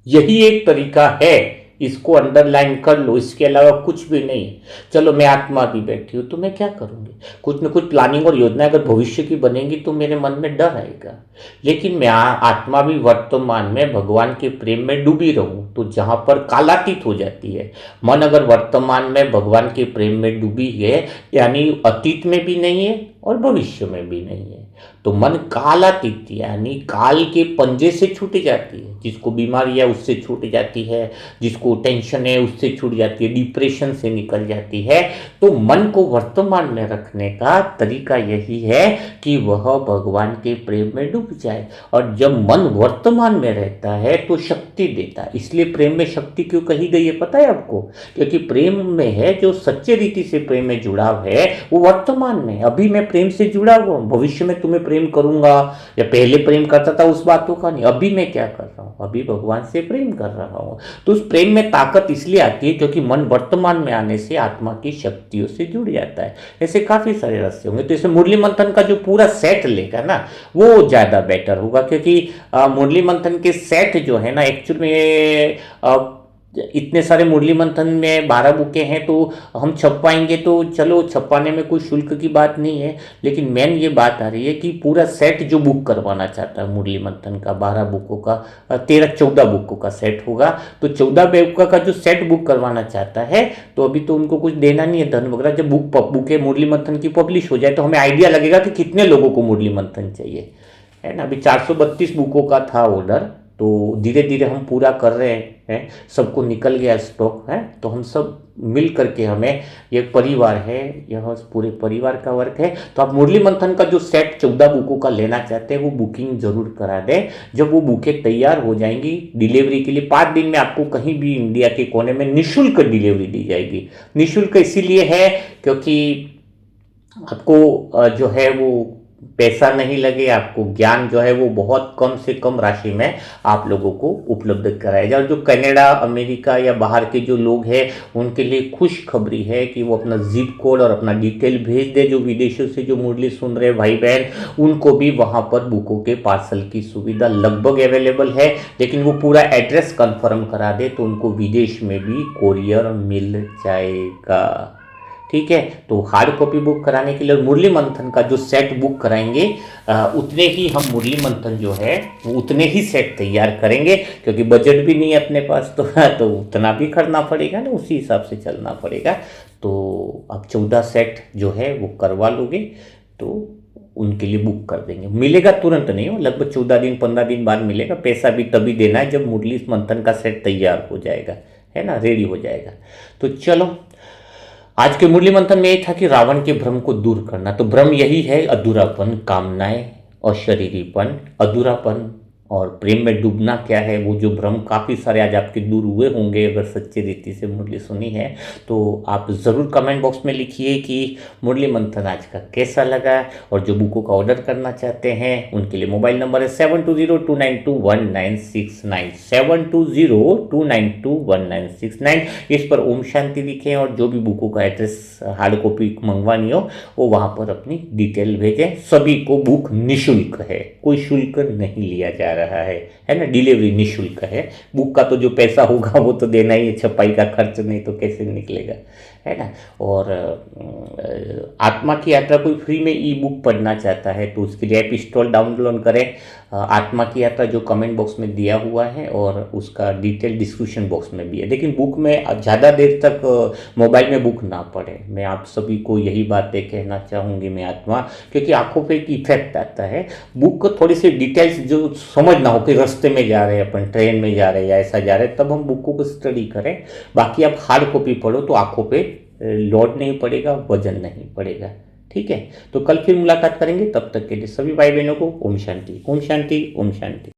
A: यही एक तरीका है, इसको अंडरलाइन कर लो, इसके अलावा कुछ भी नहीं। चलो मैं आत्मा भी बैठी हूँ तो मैं क्या करूँगी, कुछ न कुछ प्लानिंग और योजना अगर भविष्य की बनेगी तो मेरे मन में डर आएगा। लेकिन मैं आत्मा भी वर्तमान में भगवान के प्रेम में डूबी रहूँ, तो जहाँ पर कालातीत हो जाती है। मन अगर वर्तमान में भगवान के प्रेम में डूबी है, यानी अतीत में भी नहीं है और भविष्य में भी नहीं है, तो मन कालातीत यानी काल के पंजे से छूट जाती है। जिसको बीमारी है उससे छूट जाती है, जिसको टेंशन है उससे छूट जाती है, डिप्रेशन से निकल जाती है। तो मन को वर्तमान में रखने का तरीका यही है कि वह भगवान के प्रेम में डूब जाए। और जब मन वर्तमान में रहता है तो शक्ति देता है। इसलिए प्रेम में शक्ति क्यों कही गई है पता है आपको, क्योंकि प्रेम में है जो सच्चे रीति से प्रेम में जुड़ाव है वो वर्तमान में। अभी मैं प्रेम से जुड़ा हुआ हूँ, भविष्य में तुम्हें प्रेम करूंगा, या पहले प्रेम करता था उस बातों का नहीं। अभी मैं क्या कर रहा हूँ, अभी भगवान से प्रेम कर रहा हूँ। तो उस प्रेम में ताकत इसलिए आती है क्योंकि मन वर्तमान में आने से आत्मा की शक्तियों से जुड़ जाता है। ऐसे काफी सारे रास्ते होंगे। तो इसे मुरली मंथन का जो पूरा सेट लेगा ना वो ज्यादा बेटर होगा, क्योंकि मुरली मंथन के सेट जो है ना एक्चुअल में इतने सारे मुरली मंथन में 12 बुकें हैं, तो हम छपवाएंगे तो चलो छपवाने में कोई शुल्क की बात नहीं है। लेकिन मेन ये बात आ रही है कि पूरा सेट जो बुक करवाना चाहता है मुरली मंथन का 12 बुकों का 13-14 बुकों का सेट होगा, तो 14 बुकों का जो सेट बुक करवाना चाहता है तो अभी तो उनको कुछ देना नहीं है धन वगैरह। जब बुकें मुरली मंथन की पब्लिश हो जाए तो हमें आइडिया लगेगा कि कितने लोगों को मुरली मंथन चाहिए, है ना। अभी 432 बुकों का था ऑर्डर, तो धीरे धीरे हम पूरा कर रहे हैं। सबको निकल गया स्टॉक है, तो हम सब मिल करके हमें, ये परिवार है, यह पूरे परिवार का वर्क है। तो आप मुरली मंथन का जो सेट 14 बुकों का लेना चाहते हैं वो बुकिंग जरूर करा दें। जब वो बुकें तैयार हो जाएंगी डिलीवरी के लिए 5 दिन में आपको कहीं भी इंडिया के कोने में निःशुल्क डिलीवरी दी जाएगी। निःशुल्क इसीलिए है क्योंकि आपको जो है वो पैसा नहीं लगे, आपको ज्ञान जो है वो बहुत कम से कम राशि में आप लोगों को उपलब्ध कराया जाए। और जो कनाडा, अमेरिका या बाहर के जो लोग हैं उनके लिए खुशखबरी है कि वो अपना जिप कोड और अपना डिटेल भेज दे। जो विदेशों से जो मुरली सुन रहे भाई बहन, उनको भी वहाँ पर बुकों के पार्सल की सुविधा लगभग अवेलेबल है। लेकिन वो पूरा एड्रेस कंफर्म करा दे तो उनको विदेश में भी कोरियर मिल जाएगा। ठीक है। तो हार्ड कॉपी बुक कराने के लिए मुरली मंथन का जो सेट बुक कराएंगे उतने ही हम मुरली मंथन जो है वो उतने ही सेट तैयार करेंगे, क्योंकि बजट भी नहीं है अपने पास तो उतना भी करना पड़ेगा ना, उसी हिसाब से चलना पड़ेगा। तो अब 14 सेट जो है वो करवा लोगे तो उनके लिए बुक कर देंगे। मिलेगा तुरंत नहीं हो, लगभग 14 दिन 15 दिन बाद मिलेगा। पैसा भी तभी देना है जब मुरली मंथन का सेट तैयार हो जाएगा, है ना, रेडी हो जाएगा। तो चलो, आज के मुरली मंथन में यही था कि रावण के भ्रम को दूर करना। तो भ्रम यही है, अधूरापन, कामनाएं, अशरीरीपन, अधूरापन और प्रेम में डूबना क्या है, वो जो भ्रम काफ़ी सारे आज आपके दूर हुए होंगे अगर सच्चे रीति से मुरली सुनी है। तो आप ज़रूर कमेंट बॉक्स में लिखिए कि मुरली मंथन आज का कैसा लगा। और जो बुकों का ऑर्डर करना चाहते हैं उनके लिए मोबाइल नंबर है 7202921969, 7202921969। इस पर ओम शांति लिखें और जो भी बुकों का एड्रेस हार्ड कॉपी मंगवानी हो वो वहाँ पर अपनी डिटेल भेजें। सभी को बुक निःशुल्क है, कोई शुल्क नहीं लिया जा रहा है ना, डिलीवरी निःशुल्क है। बुक का तो जो पैसा होगा वो तो देना ही है, छपाई का खर्च नहीं तो कैसे निकलेगा, है ना। और आत्मा की यात्रा कोई फ्री में ई बुक पढ़ना चाहता है तो उसके लिए ऐप इंस्टॉल डाउनलोड करें। आत्मा की यात्रा जो कमेंट बॉक्स में दिया हुआ है और उसका डिटेल डिस्क्रिप्शन बॉक्स में भी है। लेकिन बुक में ज़्यादा देर तक मोबाइल में बुक ना पढ़े, मैं आप सभी को यही बातें कहना चाहूँगी मैं आत्मा, क्योंकि आंखों पे एक इफेक्ट आता है। बुक को थोड़ी सी डिटेल्स जो समझ ना हो कि रास्ते में जा रहे हैं अपन, ट्रेन में जा रहे हैं या ऐसा जा रहे हैं, तब हम बुकों को स्टडी करें। बाकी आप हार्ड कॉपी पढ़ो तो आंखों पे लोड नहीं पड़ेगा, वजन नहीं पड़ेगा, ठीक है। तो कल फिर मुलाकात करेंगे, तब तक के लिए सभी भाई बहनों को ओम शांति, ओम शांति, ओम शांति।